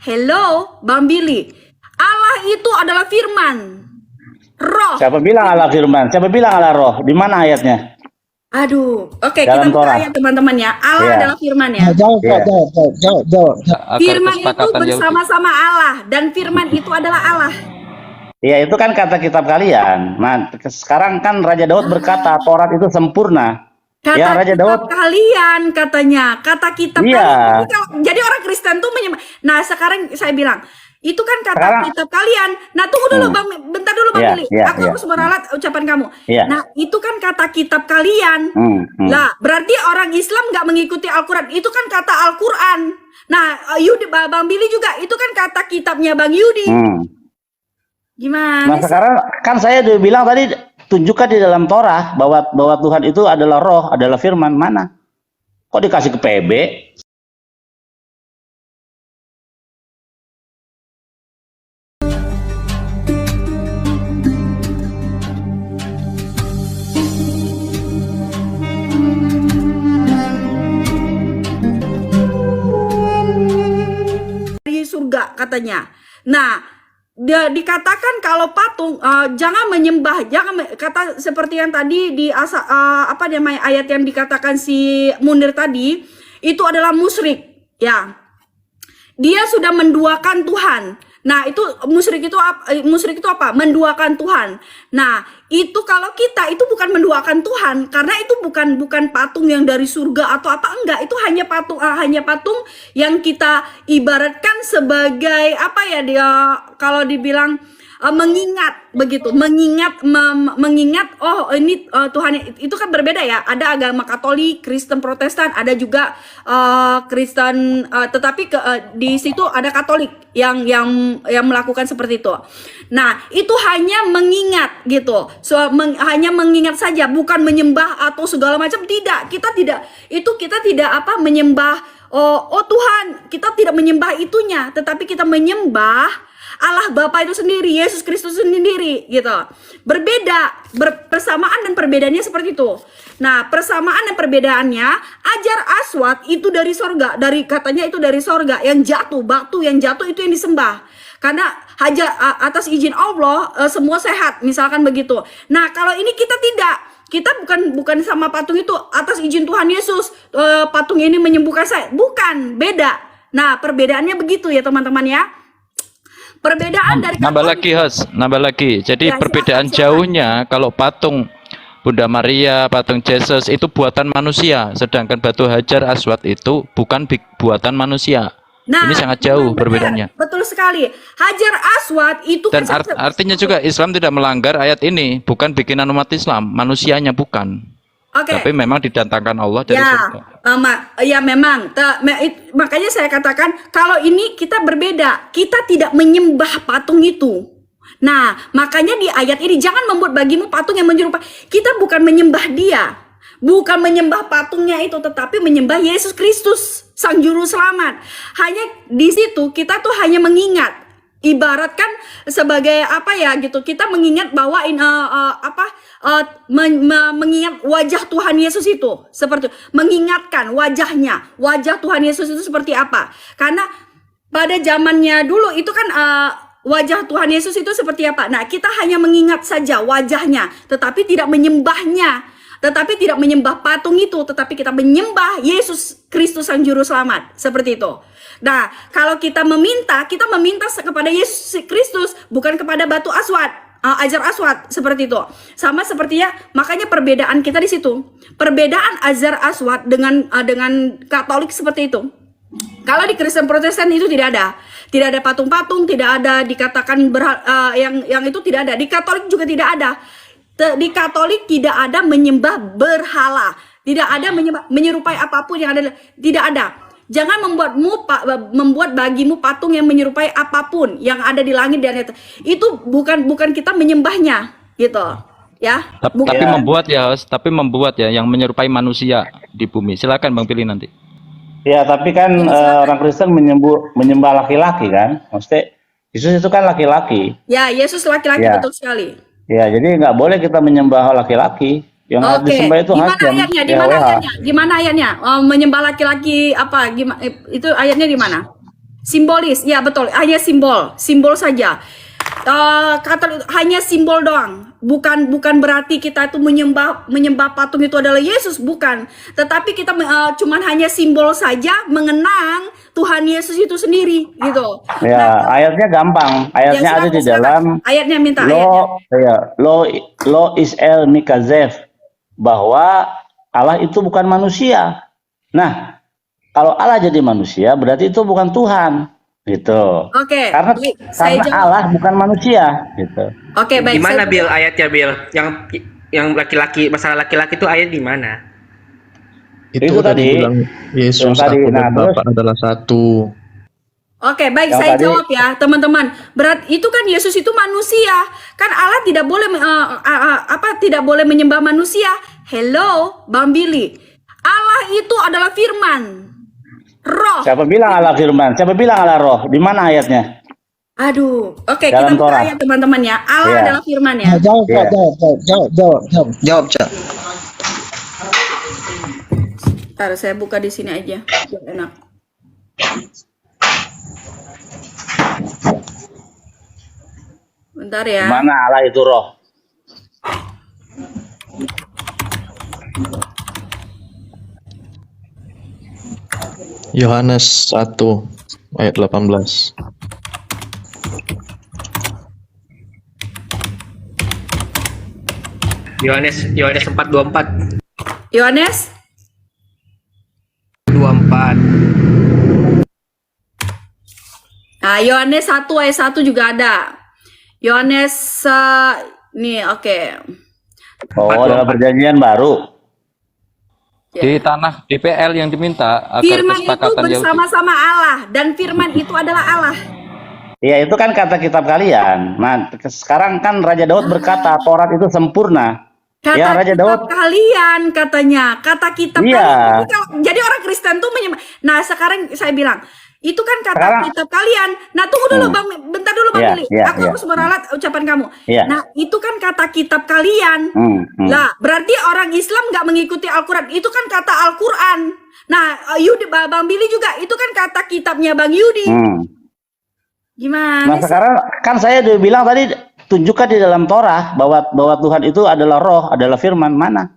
Hello, Bang Billy. Allah itu adalah firman. Roh. Siapa bilang Allah firman? Siapa bilang Allah roh? Di mana ayatnya? Aduh, oke, Dalam kita buka Torah. ayat teman-teman ya. Allah Iya. adalah firman ya. Jawab. Firman itu bersama-sama Allah dan firman itu adalah Allah. Iya, itu kan kata kitab kalian. Nah, sekarang kan Raja Daud berkata Taurat itu sempurna. Kata Ya, Raja kitab Daud. kalian katanya, kata kitab Iya. kalian. Jadi orang Kristen tuh menyembah. Nah, sekarang saya bilang, itu kan kata Sekarang- kitab kalian. Nah, tunggu dulu Bang, bentar dulu Bang Iya, Billy. iya, Aku iya. harus meralat ucapan kamu. Iya. Nah, itu kan kata kitab kalian. Lah, berarti orang Islam nggak mengikuti Al-Quran. Itu kan kata Al-Quran. Nah, Yudi, Bang Billy juga, itu kan kata kitabnya Bang Yudi. Gimana Nah, sih? sekarang kan saya udah bilang tadi, tunjukkan di dalam Torah bahwa Tuhan itu adalah roh, adalah firman. Mana? Kok dikasih ke PB? Di surga katanya. Nah, dikatakan kalau patung jangan menyembah, kata seperti yang tadi di apa namanya ayat yang dikatakan si Munir tadi, itu adalah musyrik, ya. Dia sudah menduakan Tuhan. Nah, itu musyrik itu apa? Menduakan Tuhan. Nah, itu kalau kita itu bukan menduakan Tuhan, karena itu bukan patung yang dari surga atau apa, enggak. Itu hanya patung yang kita ibaratkan sebagai apa ya, dia kalau dibilang mengingat begitu, mengingat oh ini Tuhan itu kan berbeda ya. Ada agama Katolik, Kristen, Protestan, ada juga Kristen, tetapi di situ ada Katolik yang melakukan seperti itu. Nah, itu hanya mengingat gitu. Hanya mengingat saja, bukan menyembah atau segala macam. Tidak, kita tidak apa menyembah oh Tuhan, kita tidak menyembah itunya, tetapi kita menyembah Allah Bapa itu sendiri, Yesus Kristus sendiri gitu. Berbeda, persamaan dan perbedaannya seperti itu. Nah, persamaan dan perbedaannya, Hajar Aswad itu dari sorga, katanya itu dari sorga, yang jatuh, batu yang jatuh itu yang disembah. Karena atas izin Allah semua sehat, misalkan begitu. Nah, kalau ini kita tidak. Kita bukan sama patung itu atas izin Tuhan Yesus, patung ini menyembuhkan saya. Bukan, beda. Nah, perbedaannya begitu ya teman-teman ya. Perbedaan dari nambah lagi. Jadi Ya, perbedaan silakan. jauhnya kalau patung Bunda Maria, patung Yesus itu buatan manusia, sedangkan batu Hajar Aswad itu bukan buatan manusia. Nah, ini sangat jauh benar, perbedaannya. betul sekali. Hajar Aswad itu Dan artinya juga Islam tidak melanggar ayat ini, bukan bikinan umat Islam, manusianya bukan. Tapi memang didatangkan Allah dari surga. Ya memang. Makanya saya katakan kalau ini kita berbeda. Kita tidak menyembah patung itu. Nah, makanya di ayat ini jangan membuat bagimu patung yang menyerupai. Kita bukan menyembah dia. Bukan menyembah patungnya itu, tetapi menyembah Yesus Kristus, Sang Juru Selamat. Hanya di situ kita tuh hanya mengingat. Ibaratkan sebagai apa ya gitu, kita mengingat bahwa mengingat wajah Tuhan Yesus itu seperti mengingatkan wajah Tuhan Yesus itu seperti apa, karena pada zamannya dulu itu kan wajah Tuhan Yesus itu seperti apa. Nah, kita hanya mengingat saja wajahnya, tetapi tidak menyembahnya, tetapi tidak menyembah patung itu, tetapi kita menyembah Yesus Kristus Sang Juru Selamat, seperti itu. Nah, kalau kita meminta kepada Yesus Kristus, bukan kepada batu aswad, Hajar Aswad, seperti itu. Sama sepertinya, makanya perbedaan kita di situ. Perbedaan Hajar Aswad dengan Katolik seperti itu. Kalau di Kristen Protestan itu tidak ada patung-patung, tidak ada dikatakan yang itu tidak ada. Di Katolik juga tidak ada. Di Katolik tidak ada menyembah berhala, tidak ada menyerupai apapun yang ada, tidak ada. Jangan membuat bagimu patung yang menyerupai apapun yang ada di langit dan itu bukan kita menyembahnya gitu ya. Tapi membuat ya yang menyerupai manusia di bumi. Silakan Bang Pilih nanti. Ya, tapi kan orang Kristen menyembah laki-laki kan. Maksudnya Yesus itu kan laki-laki. Ya, Yesus laki-laki, ya. betul sekali. Ya, jadi nggak boleh kita menyembah laki-laki. Yang harus disembah itu Di mana ayatnya? Menyembah laki-laki apa? Gimana? Itu ayatnya di mana? Simbolis, ya betul, hanya simbol saja. Hanya simbol doang, bukan berarti kita itu menyembah patung itu adalah Yesus, bukan. Tetapi kita cuman hanya simbol saja mengenang Tuhan Yesus itu sendiri, gitu. Ya, Nah, ayatnya gampang. Ayatnya ada di dalam ayatnya, minta ayatnya. Lo is el mikazef, bahwa Allah itu bukan manusia. Nah, kalau Allah jadi manusia berarti itu bukan Tuhan, gitu. Oke, Karena baik, saya jawab. Allah bukan manusia, gitu. Oke, baik. Gimana saya- Bill ayatnya Bill? Yang laki-laki, masalah laki-laki itu ayat di mana? Itu Itu tadi tadi. bilang Yesus Yang tadi. aku Nah, dan terus- Bapa adalah satu. Oke, baik, Yang saya tadi- jawab ya, teman-teman. Itu kan Yesus itu manusia. Kan Allah tidak boleh tidak boleh menyembah manusia. Hello, Bang Billy. Allah itu adalah firman. Roh. Siapa bilang Allah firman? Siapa bilang Allah roh? Di mana ayatnya? Aduh. Oke, Dalam kita buka Torah. ayat, teman-teman ya. Allah Iya. adalah firman ya. Jawab, Iya. jawab, Cak. Ntar saya buka di sini aja. Biar enak. Bentar Di ya. mana Allah itu roh? Yohanes 1 ayat 18. Yohanes 4:24. Yohanes 24. Nah, Yohanes 1 ayat 1 juga ada. Yohanes nih, oke. Oh, dalam perjanjian baru. Di tanah DPL yang diminta agar Firman itu kesepakatan Yahudi. bersama-sama Allah dan firman itu adalah Allah. Ya, itu kan kata kitab kalian. Nah, sekarang kan Raja Daud berkata Taurat itu sempurna. Kata Ya, Raja kitab Daud. kalian katanya, kata kitab Iya. kalian. Jadi orang Kristen tuh menyembah. Nah, sekarang saya bilang, itu kan kata Sekarang- kitab kalian. Nah, tunggu dulu Bang, bentar dulu Bang Iya, Billy. iya, Aku iya. harus meralat ucapan kamu. Iya. Nah, itu kan kata kitab kalian. Lah, berarti orang Islam nggak mengikuti Al-Quran. Itu kan kata Al-Quran. Nah, Yudi, Bang Billy juga, itu kan kata kitabnya Bang Yudi. Gimana Nah, sih? sekarang kan saya udah bilang tadi, tunjukkan di dalam Torah bahwa Tuhan itu adalah roh, adalah firman. Mana?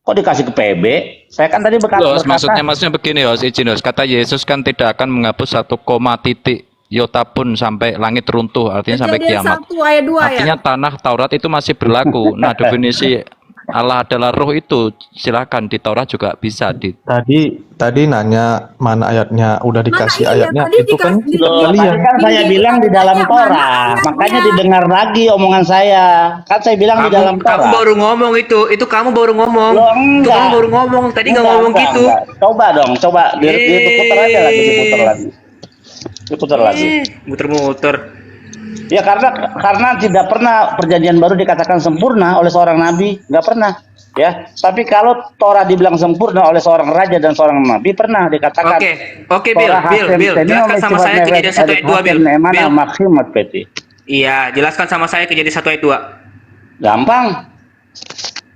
Kok dikasih ke PB? Saya kan tadi Yos, maksudnya begini Yos, izin Yos. Kata Yesus kan tidak akan menghapus 1 koma titik iota pun sampai langit runtuh, artinya sampai Kejadian kiamat. 1 ayat 2 ya. Artinya tanah Taurat itu masih berlaku. Nah, definisi Allah adalah roh itu silakan di Taurat juga bisa di. Tadi nanya mana ayatnya, udah dikasih iya, ayatnya. tadi Itu kan dikasih. kitab Loh, kalian. tadi kan saya bilang di dalam Mana Torah, ayatnya? makanya didengar lagi omongan saya. Kan saya bilang di dalam Kamu Torah. baru ngomong itu kamu baru ngomong. Loh, Itu enggak. kamu baru ngomong, tadi nggak Enggak, ngomong enggak, gitu. enggak. Coba dong, coba diputar aja lagi, diputar lagi. Diputar lagi. Muter-muter. Ya karena tidak pernah perjanjian baru dikatakan sempurna oleh seorang nabi, nggak pernah. Ya, tapi kalau Torah dibilang sempurna oleh seorang raja dan seorang nabi pernah dikatakan. Oke, Bill, jelaskan sama saya kejadian 1 ayat 2, Bill. Bill. Maksimat peti. Iya, jelaskan sama saya kejadian 1 ayat 2. Gampang.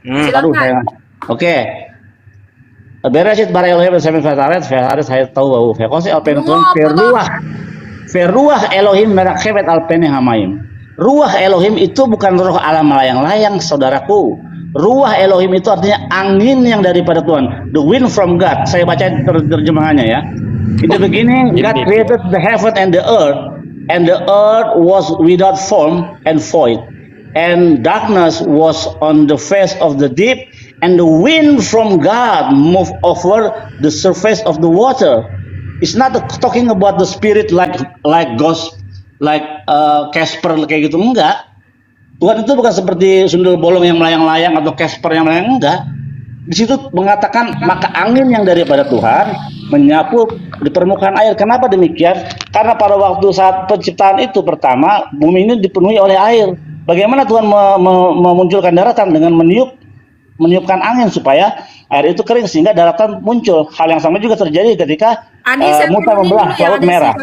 Silakan. Aduh, saya. Oke. Beresit bara Elohim bersama Fataret, saya tahu bahwa Fekosi Alpenton Feruah Elohim merakhebat Alpene Hamaim. Ruah Elohim itu bukan roh alam melayang-layang, saudaraku. Ruah Elohim itu artinya angin yang daripada Tuhan. The wind from God. Saya baca terjemahannya ya. In the beginning, God created the heaven and the earth was without form and void. And darkness was on the face of the deep, and the wind from God moved over the surface of the water. It's not talking about the spirit like ghost, like Casper kayak gitu, enggak. Tuhan itu bukan seperti sundel bolong yang melayang-layang atau Casper yang melayang, enggak. Di situ mengatakan maka angin yang daripada Tuhan menyapu di permukaan air. Kenapa demikian? Karena pada waktu saat penciptaan itu pertama, bumi ini dipenuhi oleh air. Bagaimana Tuhan memunculkan daratan dengan meniupkan angin supaya air itu kering sehingga daratan muncul. Hal yang sama juga terjadi ketika Musa membelah Laut Merah.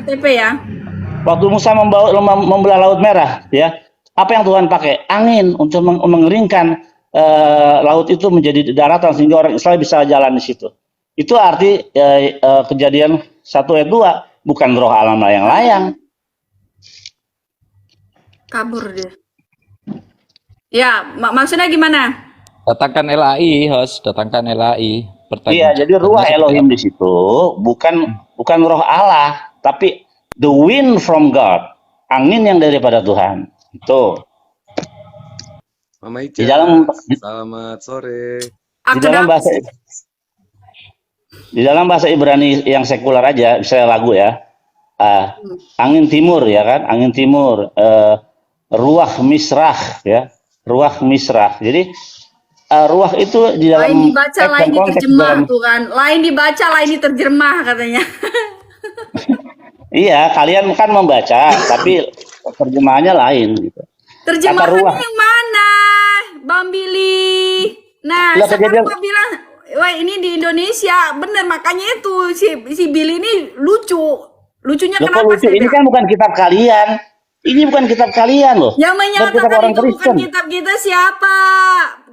Waktu Musa membelah Laut Merah, ya, apa yang Tuhan pakai? Angin untuk mengeringkan laut itu menjadi daratan sehingga orang Israel bisa jalan di situ. Itu arti kejadian 1 ayat 2. bukan roh alam layang-layang. Kabur dia. Ya, maksudnya gimana? Datangkan LAI, host, datangkan LAI. Iya, jadi ruah Elohim di situ bukan roh Allah, tapi the wind from God, angin yang daripada Tuhan. Itu. Mama Di Ica, dalam selamat sore. di dalam bahasa Ibrani yang sekular aja, misalnya lagu ya. Angin timur ya kan, angin timur, ruah misrah ya, ruah misrah. Jadi ruah itu di dalam Lain dibaca, teks lain dan konteks diterjemah dalam, tuh kan. Lain dibaca, lain diterjemah katanya. iya, kalian kan membaca, tapi terjemahannya lain gitu. Kata Terjemahannya ruah. yang mana, Bang Billy? Nah, Lah, sekarang kejadian- gua bilang, wah ini di Indonesia, bener, makanya itu si Billy ini lucu. Lucunya Loh, kok kenapa lucu? saya Ini bilang? kan bukan kitab kalian. Ini bukan kitab kalian loh. Yang Dan kitab menyatakan orang itu bukan Kristen. kitab kita siapa?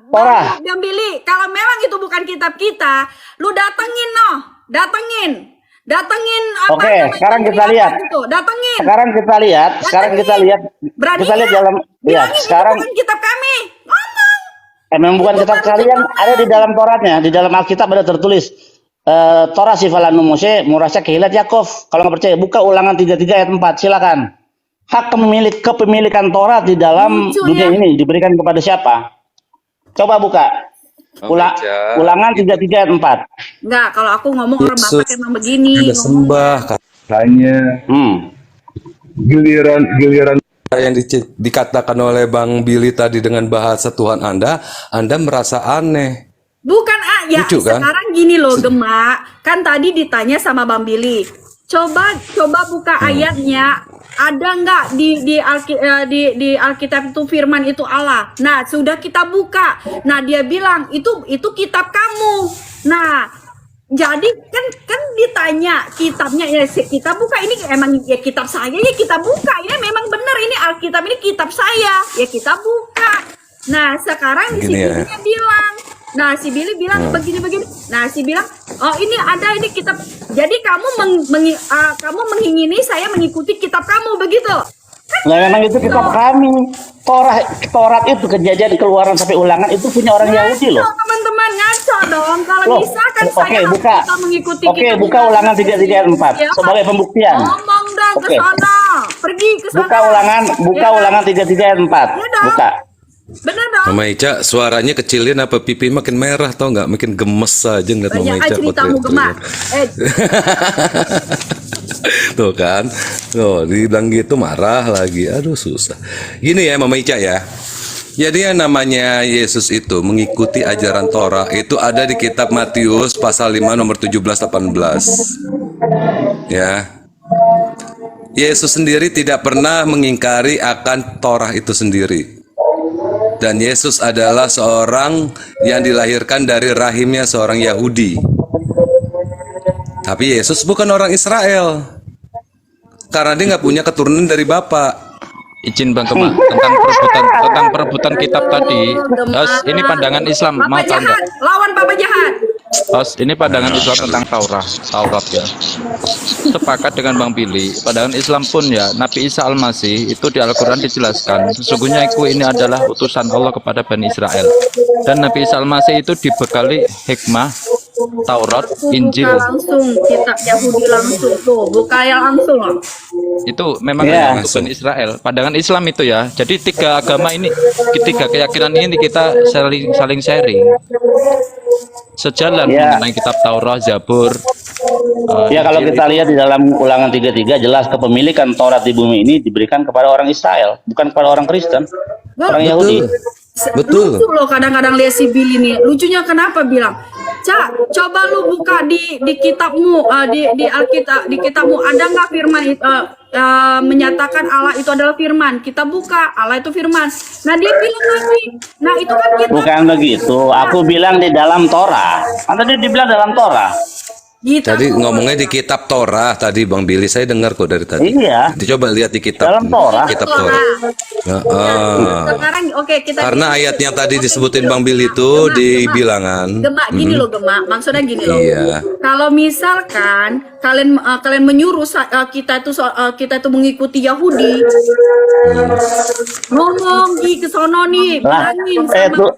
Torah. Bang Billy, kalau memang itu bukan kitab kita, lu datengin datengin apa Oke, namanya, sekarang kita pendiri lihat. apa gitu, datengin. Sekarang kita lihat Berani kita lihat nggak? dalam ya, Bilangin sekarang itu bukan kitab kami. Ngomong. memang bukan Itu kitab baru kalian, kitab ada di dalam Tauratnya, di dalam Alkitab ada tertulis Torah sifalanu Mose murasa kehilat Yakov. Kalau nggak percaya, buka Ulangan 33 ayat 4, silakan. Hak kepemilikan Torah di dalam Lucu, dunia ya. ini diberikan kepada siapa? Coba buka. Mama Ica, Ulangan 33 ayat 4. Enggak, kalau aku ngomong orang Yesus Bapak emang begini. Anda sembah katanya. Giliran yang dikatakan oleh Bang Billy tadi dengan bahasa Tuhan Anda merasa aneh. Bukan ya Lucu, kan? sekarang gini loh Gema, kan tadi ditanya sama Bang Billy. Coba buka ayatnya. Ada nggak di Alkitab itu firman itu Allah? Nah, sudah kita buka. Nah, dia bilang itu kitab kamu. Nah, jadi kan ditanya kitabnya ya kita buka ini emang ya kitab saya ya kita buka. Ini memang benar ini Alkitab ini kitab saya. Ya kita buka. Nah, sekarang si Gini ya. Billy bilang. Nah, si Billy bilang begini-begini. Nah, si bilang, "Oh, ini ada ini kitab. Jadi kamu kamu mengingini saya mengikuti kitab kamu begitu?" Nah, memang itu kitab kami. Taurat itu Kejadian, Keluaran sampai Ulangan itu punya orang Yahudi loh. Ngaco, teman-teman, ngaco dong. Kalau Loh, misalkan oke, saya harus buka. kita mengikuti Oke, kitab buka Ulangan 33 ayat 4 Ya, sebagai pembuktian. ngomong dong ke Oke. sana. Pergi ke sana. Buka Ya, Ulangan 33 ayat 4. Ya dong. Buka. Bener dong. Mama Ica, suaranya kecilin apa pipi makin merah tau nggak? Makin gemes aja ngeliat Mama Banyak Ica. ceritamu Gema. Tuh kan, dibilang gitu marah lagi. Aduh susah. Gini ya Mama Ica ya. Jadi yang namanya Yesus itu mengikuti ajaran Torah itu ada di kitab Matius pasal 5 nomor 17-18. Ya. Yesus sendiri tidak pernah mengingkari akan Torah itu sendiri. Dan Yesus adalah seorang yang dilahirkan dari rahimnya seorang Yahudi. Tapi Yesus bukan orang Israel. Karena dia nggak punya keturunan dari bapak. Izin Bang Gema tentang perebutan kitab tadi. Host, ini pandangan Islam, mau Bapak tahu jahat, enggak? lawan Bapak jahat. Host, ini pandangan Islam tentang Taurat ya. Sepakat dengan Bang Billy, pandangan Islam pun ya, Nabi Isa Al-Masih itu di Al-Quran dijelaskan, sesungguhnya ini adalah utusan Allah kepada Bani Israel. Dan Nabi Isa Al-Masih itu dibekali hikmah, Taurat, Injil. Buka langsung kitab Yahudi langsung tuh, buka yang langsung loh. Itu memang Ya. untuk Bani Israel. Pandangan Islam itu ya. Jadi tiga agama ini, ketiga keyakinan ini kita saling sharing. Sejalan Ya. mengenai kitab Taurat, Zabur. Ya, kalau Injil kita lihat di dalam Ulangan 33 jelas kepemilikan Taurat di bumi ini diberikan kepada orang Israel, bukan kepada orang Kristen, orang Yahudi. Betul. Lucu loh kadang-kadang lihat si Billy ini. Lucunya kenapa bilang, Cak, coba lu buka di kitabmu, di Alkitab, di kitabmu ada nggak firman menyatakan Allah itu adalah firman? Kita buka, Allah itu firman. Nah dia bilang lagi, nah itu kan kita Bukan begitu. Aku bilang di dalam Torah. Kan tadi dibilang dalam Torah. gitu. Tadi ngomongnya di kitab Torah tadi Bang Billy, saya dengar kok dari tadi. Iya. Coba lihat di kitab Dalam Torah. Kitab Torah. Sekarang oke kita Karena ayat yang tadi disebutin Bang Billy itu di bilangan. Gema gini loh Gema, maksudnya gini loh. Iya. Kalau misalkan kalian menyuruh kita itu mengikuti Yahudi, ngomong di kesono nih, Lah, bilangin sama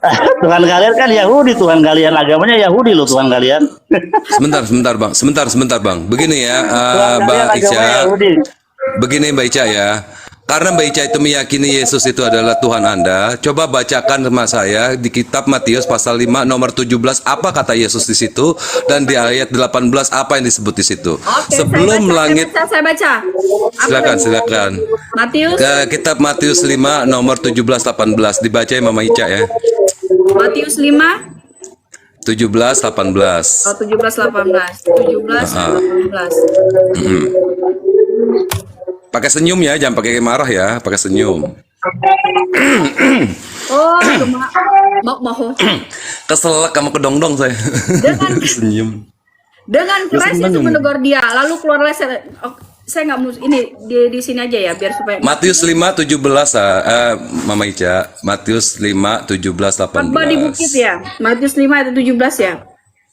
Tuhan kalian kan Yahudi, Tuhan kalian agamanya Yahudi loh, Tuhan kalian. Sebentar bang. Begini ya, Tuhan Mbak kalian agamanya Ica. Yahudi. Begini Mbak Ica ya. Karena Mbak Ica itu meyakini Yesus itu adalah Tuhan Anda, coba bacakan sama saya di kitab Matius pasal 5 nomor 17 apa kata Yesus di situ, dan di ayat 18 apa yang disebut di situ. Oke, Sebelum langit, saya baca. Apa silakan. tadi? Matius Kitab Matius 5 nomor 17-18 dibaca ya Mama Ica ya. Matius 5 17-18. 17 18. Pakai senyum ya, jangan pakai marah ya, pakai senyum. Oh, cuma mau Keselak kamu kedongdong saya. Dengan- Senyum. dengan keras seneng itu dong. menegur dia, lalu keluarlah saya nggak mau ini di sini aja ya biar supaya Matius 5:17 Mama Ica. Matius 5:17-18. khotbah di bukit ya. Matius 5 ayat 17 ya.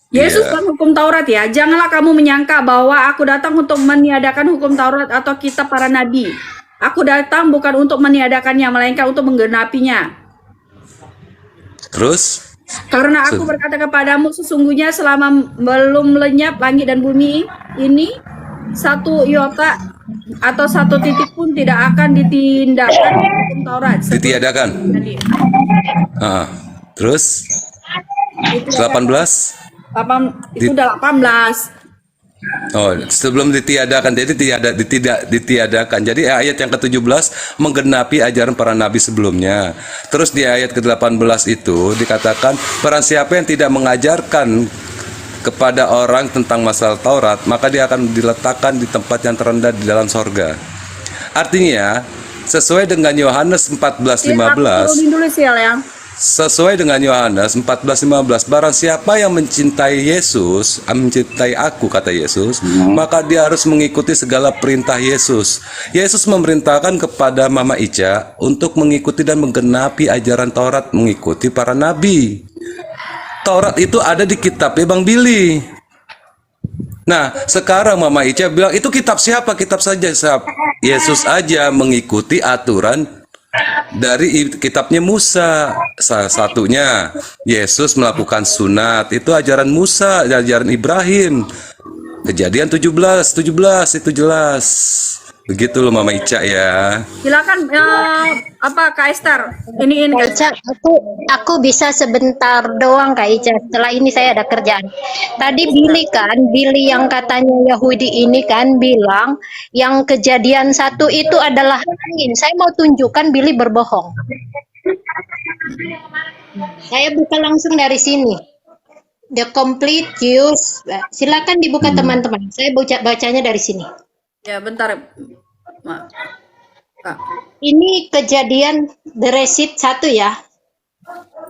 Yesus Iya. kan hukum Taurat ya. Janganlah kamu menyangka bahwa aku datang untuk meniadakan hukum Taurat atau kitab para nabi. Aku datang bukan untuk meniadakannya, melainkan untuk menggenapinya. Terus Karena aku berkata kepadamu, sesungguhnya selama belum lenyap langit dan bumi ini, satu iota atau satu titik pun tidak akan ditindakkan hukum Taurat. ditiadakan. Tadi. Terus Itu 18. itu udah 18. Oh, sebelum ditiadakan, jadi tidak ditiadakan. Jadi ayat yang ke-17 menggenapi ajaran para nabi sebelumnya. Terus di ayat ke-18 itu dikatakan, barang siapa yang tidak mengajarkan kepada orang tentang masalah Taurat, maka dia akan diletakkan di tempat yang terendah di dalam sorga. Artinya, sesuai dengan Yohanes 14:15, Turunin dulu sih ya. sesuai dengan Yohanes 14:15, barang siapa yang mencintai Yesus, mencintai aku kata Yesus, maka dia harus mengikuti segala perintah Yesus. Yesus memerintahkan kepada Mama Ica untuk mengikuti dan menggenapi ajaran Taurat, mengikuti para nabi. Taurat itu ada di kitabnya Bang Billy. Nah, sekarang Mama Ica bilang itu kitab siapa? Kitab saja Yesus aja mengikuti aturan dari kitabnya Musa. Salah satunya Yesus melakukan sunat, itu ajaran Musa, ajaran Ibrahim. Kejadian 17 itu jelas. Begitu loh Mama Ica ya. Silakan Kak Esther. Ini Kak Ica, aku bisa sebentar doang Kak Ica. Setelah ini saya ada kerjaan. Tadi Billy yang katanya Yahudi ini kan bilang yang kejadian 1 itu adalah angin. Saya mau tunjukkan Billy berbohong. Saya buka langsung dari sini. The complete use. Silakan dibuka teman-teman. Saya bacanya dari sini. ya bentar. Kak. Ini kejadian Bereshit 1 ya.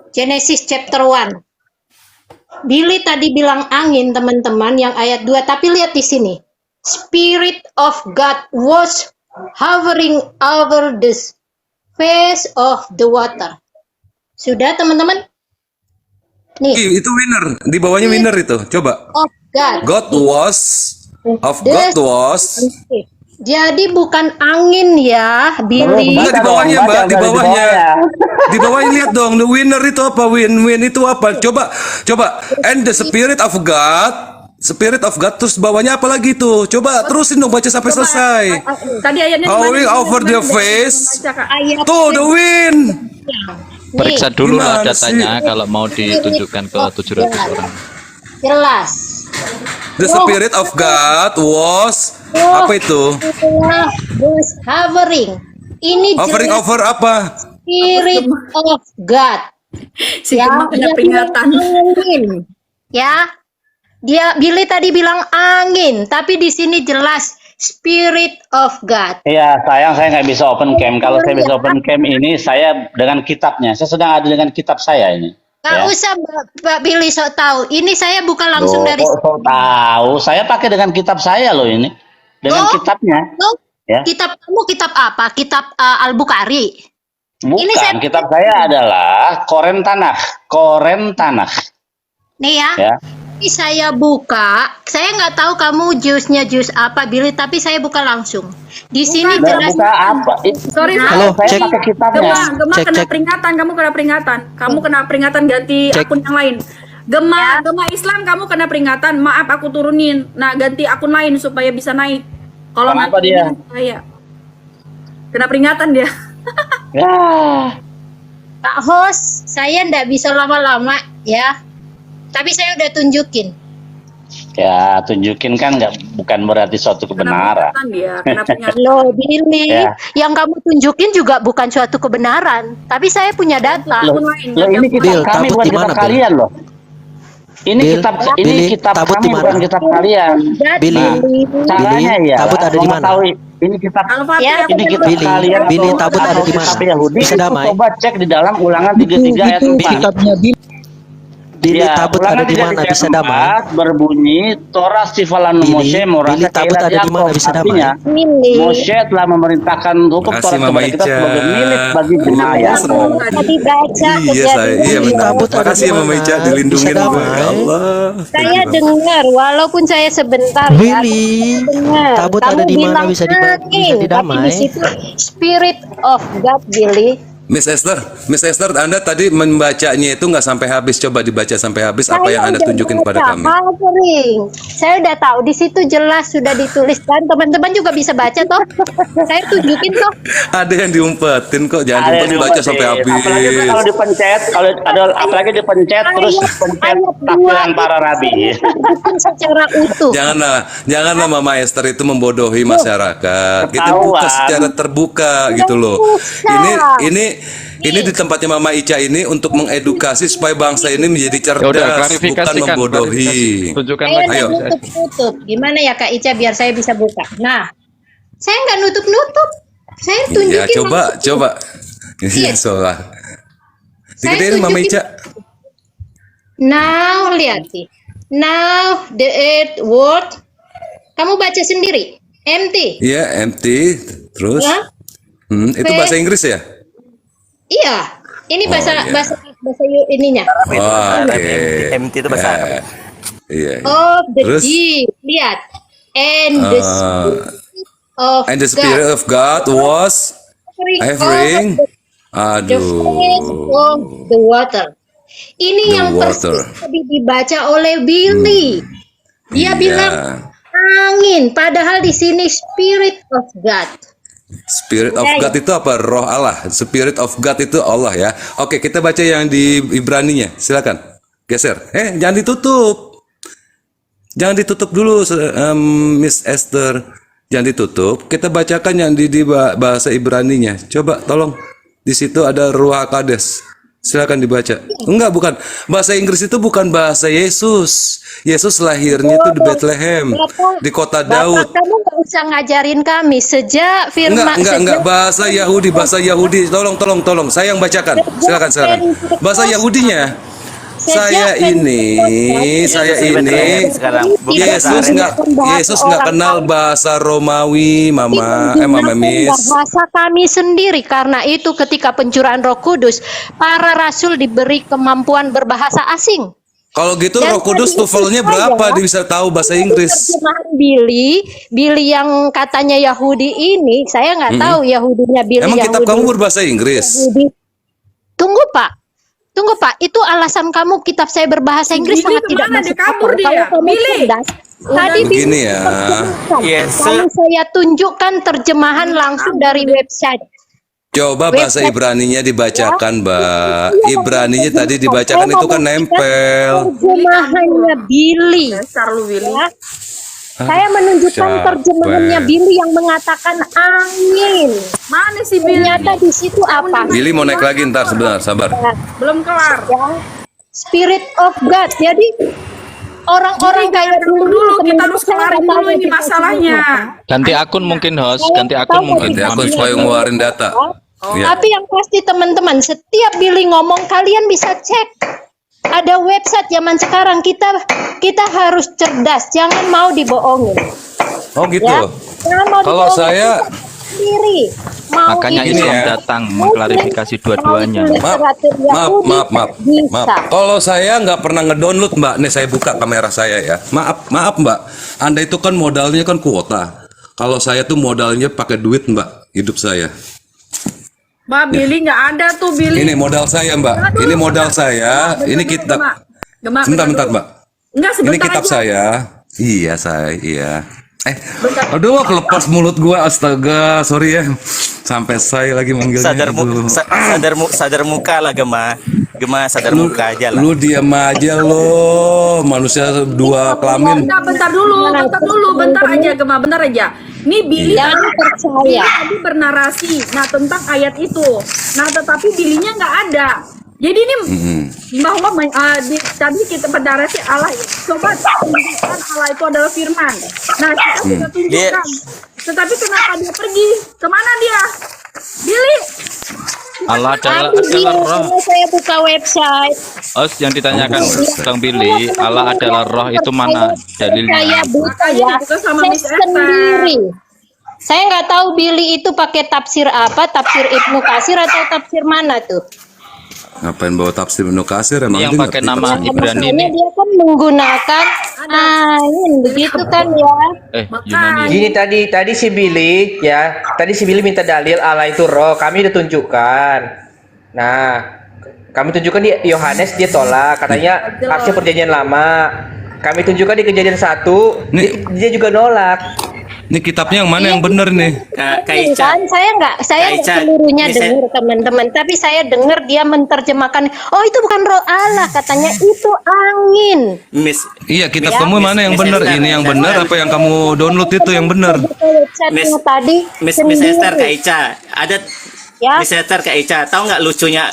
Genesis chapter 1. Billy tadi bilang angin teman-teman yang ayat 2, tapi lihat di sini. Spirit of God was hovering over the face of the water. Sudah teman-teman? Nih, Itu winner, di bawahnya winner itu. Coba. of God. God was. Jadi bukan angin ya, Billy. Enggak, di bawahnya, Baca, Mbak, di baca, bawahnya. Di bawahnya lihat dong, the winner itu apa? Win itu apa? Coba. And the spirit of God terus bawahnya apa lagi tuh? Coba terusin dong baca sampai selesai. Tadi ayatnya Hovering dimana? over the Dimana? face. Baca, Kak. Ayat Tuh, the wind. nih, Periksa dulu lah Gimana datanya sih? kalau mau ditunjukkan ke 700 orang. jelas. The spirit of God was apa itu? Was hovering. Ini Hovering jelas over apa? Spirit of God. Si Ya, Gemma kena dia peringatan. bilang angin. Ya, Billy tadi bilang angin, tapi di sini jelas Spirit of God. Iya, sayang saya nggak bisa open cam. Kalau saya bisa open cam ini, saya dengan kitabnya. Saya sedang ada dengan kitab saya ini. Nggak usah Pak Billy sok tahu. Ini saya buka langsung Loh, dari kok so tahu? Saya pakai dengan kitab saya loh ini. Dengan Oh. kitabnya. Oh, Ya. kitab kamu kitab apa? Kitab Al-Bukhari. Bukan, Ini saya- kitab saya adalah Koren Tanakh. Nih ya. Ya. Tapi saya buka, saya nggak tahu kamu jus apa Billy, tapi saya buka langsung. Di sini jelas. Buka apa? Sorry, Halo, Saya cek. pakai kitabnya. Gema Cek, kena cek. peringatan, kamu kena peringatan. Kamu kena peringatan ganti Cek. akun yang lain. Gema Islam kamu kena peringatan. Maaf aku turunin. Nah, ganti akun lain supaya bisa naik. Kalau Kenapa nanti dia? saya kena peringatan dia. Ya. Pak host, saya nggak bisa lama-lama ya. Tapi saya udah tunjukin. Ya, tunjukin kan bukan berarti suatu Kena kebenaran. peringatan dia, kena peringatan. Loh, Billy, Ya. yang kamu tunjukin juga bukan suatu kebenaran. Tapi saya punya data. Loh, Akun lain, loh, ini ganti kitab Bill, kami tabut bukan di kitab mana, Bill? kalian loh. Ini Bill, kitab Billy, kitab tabut kami di mana? bukan kitab kalian. Billy, Caranya Billy, ya. tabut ada di mana? Ini kitab Al-Fatihah. Ya, ini kitab Billy, kalian. Billy, atau- tabut ada atau di mana? kitab Yahudi. Bisa Itu damai? coba cek di dalam Ulangan 33 ayat 4. Kitabnya Billy. Billy, Ya, tabut Ulangan ada di 33 mana? ayat Bisa damai? 4 berbunyi Torah Sifalan Billy, Moshe Morasa Billy, tabut ada di mana? Bisa damai? Billy. Moshe telah memerintahkan hukum Makasih, Torah Mama kepada kita Ica. sebagai milik bagi jemaah Yakob. Tadi baca Iya saya, iya Billy, benar. tabut ada Makasih di ya Mama mana? Ica dilindungin Bisa gue. damai? Ya Allah. Saya dengar, walaupun saya sebentar ya, Billy, saya dengar. tabut Kamu ada di mana? bilang Bisa angin, didamai? tapi di situ Spirit of God, Billy. Miss Esther, Anda tadi membacanya itu nggak sampai habis. Coba dibaca sampai habis apa yang Anda udah tunjukin baca, pada kami. Sering. Saya udah tahu di situ jelas sudah dituliskan. Teman-teman juga bisa baca toh. Saya tunjukin toh. Ada yang diumpetin kok, jangan Ada yang diumpet, baca sampai diumpetin. habis. Apalagi kalau dipencet, kalau ada apalagi dipencet terus pencet takbiran para rabi. Bukan secara utuh. Janganlah Mama Esther itu membodohi masyarakat. Kita buka Ketahuan. secara terbuka gitu loh. Ini di tempatnya Mama Ica ini untuk mengedukasi supaya bangsa ini menjadi Ya udah, cerdas, bukan klarifikasikan. membodohi. klarifikasi. Tunjukkan Saya lagi. Ayo. nggak nutup-nutup. Gimana ya Kak Ica biar saya bisa buka. Nah, saya nggak nutup-nutup. Saya tunjukin. Ya coba. Iya. Iya soal. Saya Digedein Mama tunjukin. Ica. Now lihat nih. Now the earth world. Kamu baca sendiri. Empty. Iya, empty. Terus? Ya? Itu bahasa Inggris ya? Iya. Ini Oh, bahasa iya. bahasa bahasa ininya. Oh, oke. MT itu bahasa Arab. Iya. Of the Terus? deep. Lihat. And the spirit of And the Spirit of God was hovering. the Aduh. face of the water. Ini The yang water. persis tadi dibaca oleh Billy. Dia Iya. bilang angin, padahal di sini Spirit of God. Spirit of God itu apa? Roh Allah. Spirit of God itu Allah ya. Oke, kita baca yang di Ibraninya. Silakan. Geser. Jangan ditutup. Jangan ditutup dulu, Miss Esther. Jangan ditutup. Kita bacakan yang di bahasa Ibraninya. Coba tolong. Di situ ada Ruach Kades. Silakan dibaca. Enggak, bukan. Bahasa Inggris itu bukan bahasa Yesus. Yesus lahirnya itu di Bethlehem, di kota Daud. Bapak, kamu nggak usah ngajarin kami sejak firman. Enggak, bahasa Yahudi. Tolong. Saya yang bacakan. Silakan. Bahasa Yahudinya. Saya ini Yesus nggak kenal bahasa Romawi, Mama Miss. Bahasa kami sendiri karena itu ketika pencurahan Roh Kudus, para rasul diberi kemampuan berbahasa asing. Kalau gitu Dan Roh Kudus tadi TOEFL-nya itu berapa? saja. Dia bisa tahu bahasa Inggris. Terjemahan Billy yang katanya Yahudi ini, saya nggak tahu Yahudinya Billy. Emang kitab Yahudi. kamu berbahasa Inggris? Yahudi. Tunggu Pak, itu alasan kamu kitab saya berbahasa Inggris Billy sangat tidak kemana? masuk Dia kabur akal. dia. Kalau kamu Billy. cerdas, tadi Begini Billy ya. terjemahkan. Yes, Kalau saya tunjukkan terjemahan langsung dari website. Coba bahasa Ibraninya dibacakan, Mbak. Ibraninya tadi dibacakan itu kan nempel. Terjemahannya Billy. Dasar lu, Willy. Ya. Saya menunjukkan capek. terjemahannya Billy yang mengatakan angin. Mana sih Billy? Ternyata di situ apa? Billy mau naik lagi ntar sebentar, sabar. Belum kelar. Ya. Spirit of God. Jadi orang-orang kayak Dulu kita harus saya kelarin nggak dulu tahu ini kita masalahnya. Ganti akun mungkin host, ganti Saya akun tahu mungkin. Ganti akun supaya ngeluarin data. Ya. Tapi yang pasti teman-teman, setiap Billy ngomong kalian bisa cek. Ada website zaman sekarang, kita harus cerdas, jangan mau dibohongin. Oh gitu. Ya, jangan mau Kalau dibohongin saya sendiri. Makanya itu Islam ya. datang mengklarifikasi dua-duanya. Maaf. Kalau saya nggak pernah ngedownload Mbak, nih saya buka kamera saya ya. Maaf Mbak, Anda itu kan modalnya kan kuota. Kalau saya tuh modalnya pakai duit Mbak, hidup saya. Mbak Billy nggak ada tuh Billy. Ini modal saya Mbak, ini modal saya, ini kitab. Bentar Mbak. Enggak, Ini sebentar kitab aja. saya. Iya. Aduh, kelepas mulut gua, astaga, sorry ya. Sampai saya lagi manggilnya. Aduh. sadar muka lah Gema sadar muka aja lah. Lu diam aja lo, manusia dua kelamin. Bentar dulu, bentar aja Gema, bentar aja. Ini Billy Jangan percaya. tadi bernarasi, nah tentang ayat itu. Nah tetapi Billy-nya nggak ada. Jadi ini bahwa tadi kita bernarasi Allah. Coba tunjukkan Allah itu adalah firman. Nah kita sudah tunjukkan. Tetapi kenapa dia pergi? Kemana dia? Billy. Allah adalah Aku roh. saya buka website. Yang ditanyakan Bang Billy, Allah adalah roh, itu mana Saya dalilnya? buka ya. Buka sama Saya Miss Esther. sendiri. Saya nggak tahu Billy itu pakai tafsir apa, tafsir Ibnu Katsir atau tafsir mana tuh? Ngapain bawa tafsir Ibnu Katsir emang Yang dia pakai ngerti nama tafsir. Ibrani Makanya ini. dia kan menggunakan begitu kan ya. Yunani. Gini tadi si Billy ya, tadi si Billy minta dalil Allah itu roh, kami udah tunjukkan. Nah, kami tunjukkan di Yohanes dia tolak, katanya aksi perjanjian lama. Kami tunjukkan di Kejadian 1, dia juga nolak. Ini kitabnya yang mana yang bener nih? Kak Ini Ica, kan saya nggak Kak Ica, seluruhnya ini saya- dengar teman-teman, tapi saya dengar dia menerjemahkan, oh itu bukan roh Allah, katanya itu angin. Miss Iya, kitab Ya, kamu mana yang Miss bener? Esther, Ini yang Miss bener Esther. apa yang kamu download itu yang bener? Buka website-nya Miss- tadi Miss sendiri. Esther Kak Ica, ada Ya. Miss Esther Kak Ica, tahu nggak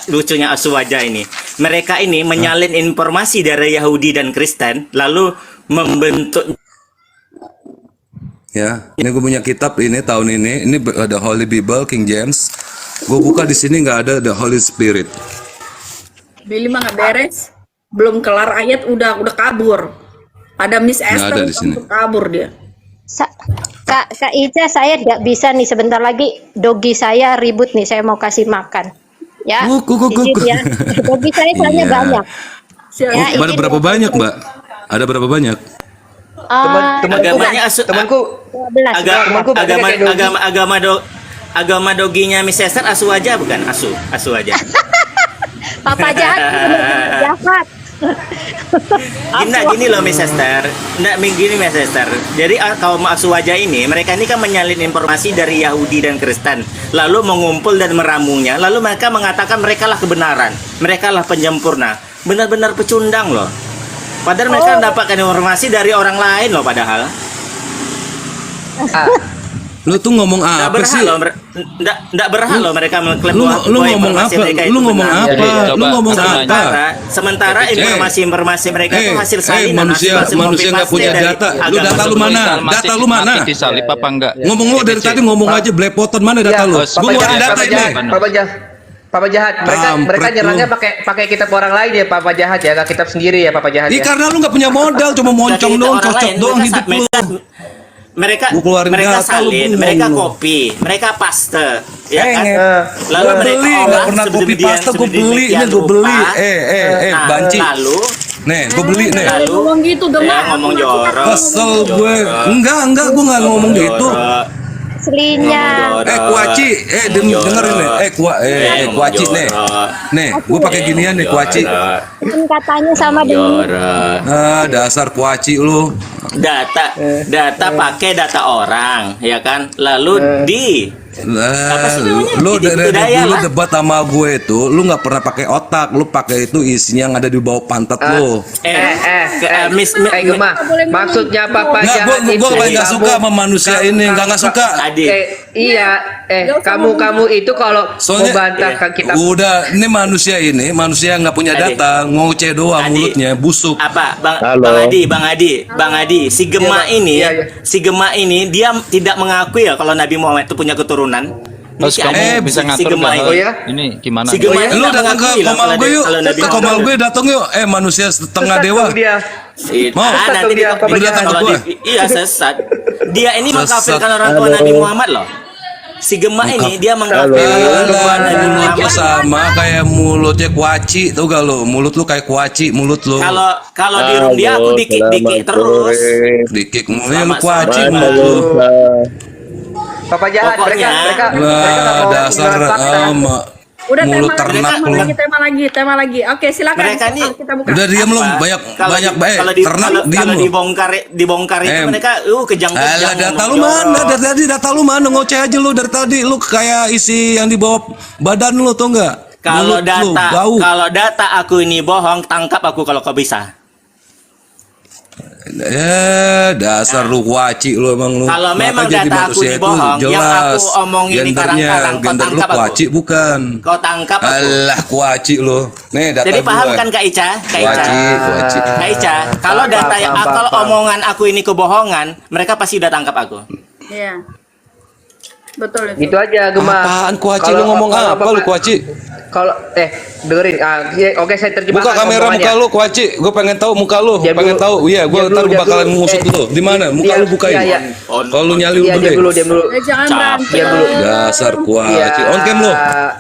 lucunya Aswaja ini? Mereka ini menyalin informasi dari Yahudi dan Kristen, lalu membentuk. Ya, ini gue punya kitab ini tahun ini ada Holy Bible King James. Gue buka di sini nggak ada the Holy Spirit. Billy mah nggak beres. Belum kelar ayat udah kabur. Ada Miss Esther ada di sini. kabur dia. Kak Ica, saya tidak bisa nih, sebentar lagi dogi saya ribut nih, saya mau kasih makan. Ya, izin ya. Dogi saya soalnya Iya. banyak. Ya, Ada izin berapa ya. banyak, Mbak? Ada berapa banyak? Agamanya Temanku 12. temanku banyak kayak Dogi. agama doginya Miss Esther asu aja bukan asu aja. Papa jahat, jahat. Gini loh Miss Esther, gini Miss Esther. Jadi kaum Aswaja ini, mereka ini kan menyalin informasi dari Yahudi dan Kristen, lalu mengumpul dan meramunya, lalu mereka mengatakan merekalah kebenaran, merekalah penyempurna, benar-benar pecundang loh. Padahal mereka mendapatkan informasi dari orang lain loh, padahal. Lu tuh ngomong Nggak apa berhak sih? loh, nggak berhak loh mereka mengklaim Lu bahwa ngomong informasi apa? mereka itu Lu ngomong benar. apa? Jadi, Lu coba ngomong apa? Sementara informasi mereka itu hasil salinan, manusia hasil nggak punya copy-paste dari data. Lu agama data lu sebelum mana? Islam. Data lu mana? Mati disalib apa enggak? Ngomong lu dari tadi ngomong aja belepotan, mana data lu? Gua mau ada data ini. Papa jahat. Mereka Kampret nyerangnya lu. pakai kitab orang lain ya, Papa jahat ya, nggak kitab sendiri ya, Papa jahat Ih, ya. karena lu nggak punya modal, cuma moncong doang, cocok doang hidup lu. Mereka Gua keluarin mereka data, lu salin, bengong mereka lu. copy, mereka paste, ya kan? Lalu beli, nggak pernah copy paste, gue beli, ini gue beli. Banci. Lalu, Nih, gue beli nih. lalu, Ngomong gitu dong. ya, ngomong jorok. Kesel gue. Enggak, gue nggak ngomong gitu. Aslinya. Kuaci, dengerin nih. Kuaci nih. Nih, gue pakai ginian nih kuaci. Kan katanya sama dengan Dasar kuaci lu. Data pakai data orang, ya kan? Lalu apa sih namanya? Lu Titik dari daya dulu lah. debat sama gue itu, lu nggak pernah pakai otak, lu pakai itu isinya yang ada di bawah pantat lu. Miss, Gema, maksudnya Papa Nggak, jahat gue itu nggak kamu- suka sama manusia ini, nggak suka. Adi. Iya, kamu itu kalau Soalnya membantahkan kitab udah ini manusia yang nggak punya Adi. data, ngoceh doang Adi. mulutnya, busuk. Apa Bang Adi si Gema ini dia tidak mengakui ya kalau Nabi Muhammad itu punya keturunan. Terus Si kamu Adi, bisa si ngatur Gema nggak? ini. Oh ya? Ini gimana? Si Gema Lu datang ke komal gue yuk, ke komal gue datang yuk. Manusia setengah Sesat dewa. dong dia. Mau? Nanti dia, Papa jahat. kalau Gua. iya sesat. Dia ini Sesat. mengkafirkan orang tua Nabi Muhammad loh. si Gema ini dia mengklaim Mulutnya sama kayak mulutnya kuaci, tau gak lo? Mulut lu kayak kuaci, mulut lu. Kalau di room dia aku dikik terus. Dikik mulutnya lu Selamat kuaci sore. mulut lu. Papa jahat, Pokoknya, mereka nggak Wah, mau dasar mengenal fakta. Udah mulut tema ternak lu. lagi, tema lagi. Oke, silakan. Mereka nih kita buka. Udah diam lu, Apa? banyak Kalau ternak diam kalau lu. dibongkar itu mereka kejang-kejang. Alah, data ngomong lu mana? jorok. Dari tadi data lu mana? Ngoceh aja lu dari tadi. Lu kayak isi yang di bawah badan lu, tau nggak? Kalau Mulut lu bau. data aku ini bohong, tangkap aku kalau kau bisa. Dasar lu kuaci lu emang lu. Kalau Maka memang jadi data aku manusia ini itu bohong, yang jelas. aku omongin di Gendernya, karang-karang, kau gender lu tangkap aku. kuaci bukan. Kau tangkap aku. Alah kuaci lu. Nih data Jadi paham gua. kan Kak Ica? Kuaci. Kak Ica, kalau data yang kalau omongan aku ini kebohongan, mereka pasti udah tangkap aku. Iya. Betul itu. Gitu aja, Gema. Apaan kuaci Kalau- lu ngomong kalau apa lu kuaci? Kalau dengerin, oke saya terjemahkan. Buka kamera muka omongannya. lu kuaci. Gue pengen tahu muka lu. Diam Pengen dulu. tahu. Iya, gue Diam ntar dulu, gue diam bakalan dulu. ngusut lu. Di mana? Muka Iya, lu bukain. iya. Kalau lu nyali Iya, udah diam deh. dulu, diam dulu. Jangan berantem. Diam dulu. Dasar kuaci. On cam lu.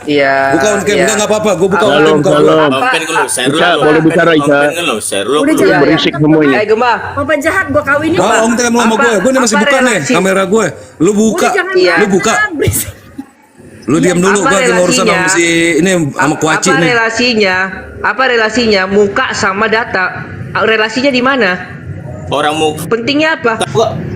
Iya. Buka on cam. Iya. Enggak apa-apa. Gue buka on Halo, cam kalau lu. halo. Open dulu, share Ica, dulu. boleh bicara, Ica? Open dulu, share dulu. Udah jangan Berisik berantem. semuanya. Gema. Papa jahat, gua kawinin. Kalau on cam lu sama gue. Gue nih masih Apa buka nih relasi? kamera gue. Lu buka. Udah jangan Iya. Lu buka. berantem, berisik. Lu diam dulu. Apa Gue lagi ngurusan relasinya? sama si ini sama kuaci Apa nih. relasinya? Apa relasinya muka sama data? Relasinya di mana? Orang mau Pentingnya apa?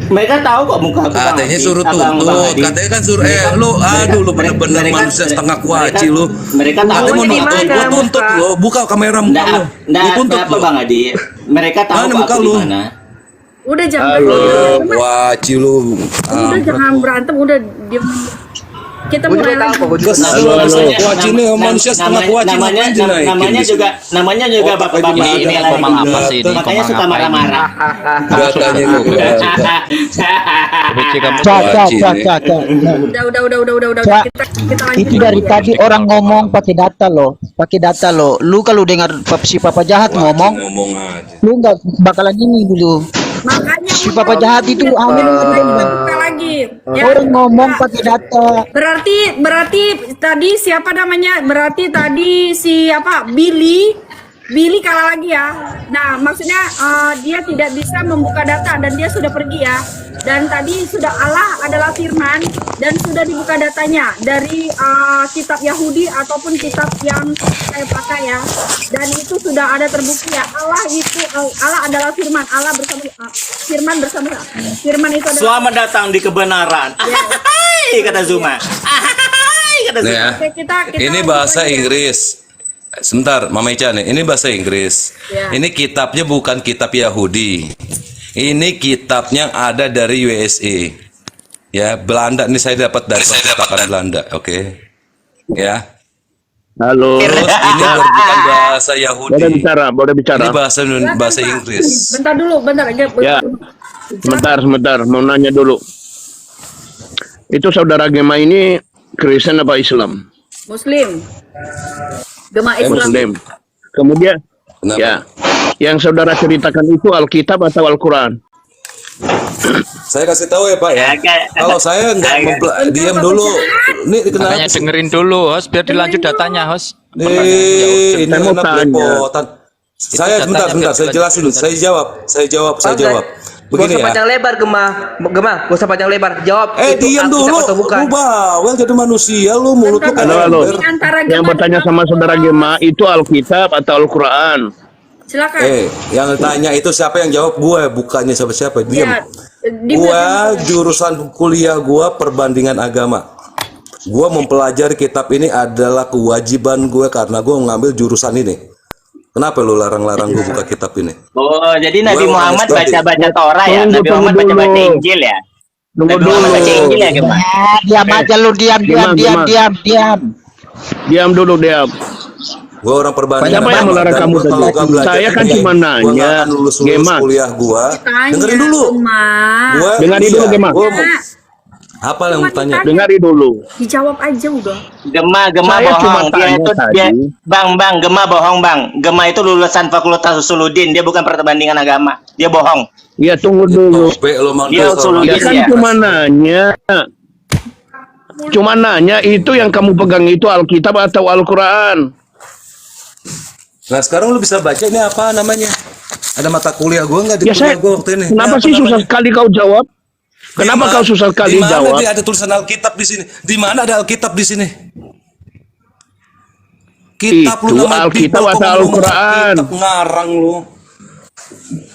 mereka tahu kok muka aku. Bang Katanya Adi. suruh Abang tuntut. Adi. Katanya kan suruh lu aduh lu bener-bener manusia setengah kuaci lu. Mereka tahu Katanya mau Maunya di nuntut. mana Gua tuntut muka? lu. Buka kamera muka lu. Gua tuntut apa lu. Bang Adi? Mereka tahu Mana kok muka aku di lu? mana. Udah jangan Kuaci lu. Udah jangan berantem, udah diam. Kita Gue mulai juga tahu lagi. kok. Gue juga tahu. Kuaci ini manusia setengah kuaci ngapain dinaikin di sini? namanya juga Oh, bapak-bapak ini ini ngomong lagi. apa sih ini? Makanya Ngomong suka apa ini? marah-marah. Datanya lu. Beci kamu Cak, Kuaci cak, nih. cak, cak. Udah. Cak, Kita lanjut. Itu dari tadi orang ngomong pakai data loh, Lu kalau dengar si Papa jahat ngomong, Ngomong aja. lu nggak bakalan ini dulu. Makanya Si Papa jahat itu angin buka lagi. Ya. orang ngomong pakai data. Berarti tadi siapa namanya? Berarti tadi si apa? Billy kalah lagi ya. Nah, maksudnya dia tidak bisa membuka data dan dia sudah pergi ya. Dan tadi sudah Allah adalah firman dan sudah dibuka datanya dari kitab Yahudi ataupun kitab yang saya pakai ya. Dan itu sudah ada terbukti ya. Allah adalah firman. Allah bersama firman bersama. Firman itu adalah Selamat datang di kebenaran. Ahai, kata Zuma. Ahai, kata Nih Zuma. ya. Oke, kita Ini lanjut bahasa lagi ya. Inggris. Sebentar, Mama Ica nih. Ini bahasa Inggris. Ya. Ini kitabnya bukan kitab Yahudi. Ini kitabnya ada dari USA. Ya, Belanda. Ini saya dapat dari perpustakaan Belanda. Oke. Ya. Halo. Terus ini bukan bahasa Yahudi. Boleh bicara. Ini bahasa Silakan, Pak. Inggris. Bentar dulu, bentar. Ya. Sebentar, mau nanya dulu. Itu saudara Gema ini Kristen apa Islam? Muslim. Gema Islam. Muslim. Kemudian, Kenapa? ya, yang saudara ceritakan itu Alkitab atau Al-Quran? Saya kasih tahu ya Pak ya. Kalau saya nggak diam dulu. Ini kenapa? Makanya dengerin dulu, host, biar dilanjut datanya, host. Ini Saya mau anak tanya. belepotan. Saya datanya sebentar, biar saya jelasin dulu. Saya jawab. Begini Gak usah ya. panjang lebar, Gema, gak usah panjang lebar. Jawab. itu Diam Alkitab dulu. atau bukan? Lu bawel jadi manusia lu, mulut lu Halo. Ini antara Yang Gema bertanya dengan sama saudara Gema itu Alkitab atau Al-Quran? Silakan. yang tanya itu siapa yang jawab? Gue, bukannya siapa-siapa. Diam. Ya, Gua jurusan kuliah gua perbandingan agama. Gua mempelajari kitab ini adalah kewajiban gue karena gua ngambil jurusan ini. Kenapa lu larang-larang gua buka kitab ini? Oh, jadi Nabi Gua Muhammad honest baca-baca Torah ya? Tunggu, Nabi Muhammad tunggu baca-baca dulu. Injil ya? Tunggu Nabi Muhammad baca dulu. Injil ya, Gema? Diam aja lu, diam. Diam dulu, diam. Gua orang perbandingan Siapa yang agama, melarang dan kamu gua tadi? kalau gua belajar Saya kan ini, cuma gua nggak nanya, akan lulus Gema. kuliah gua. Tanya, Dengerin dulu. Gema. Gua Dengerin dulu, Gema. Apa yang mau tanya? Dengari dulu. Dijawab aja udah. Gema Saya cuma bohong. Dia tanya itu tadi. Bang, Gema bohong, Bang. Gema itu lulusan Fakultas Usuluddin, dia bukan perbandingan agama. Dia bohong. Ya tunggu dulu. Tope lu mang Dia dasar. usul Ya Iya, kan iya. cuma nanya. cuma nanya itu yang kamu pegang itu Alkitab atau Al-Quran? Nah sekarang lu bisa baca ini apa namanya? Ada mata kuliah gue nggak di Ya kuliah saya, gue waktu ini? kenapa Ini sih apa susah namanya? sekali kau jawab? Kenapa kau susah sekali Di mana jawab? dia ada tulisan Alkitab di sini? Di mana ada Alkitab di sini? Kitab Itu lu namanya Alkitab Bible, atau kok ngomong Al-Quran? Alkitab, ngarang lu.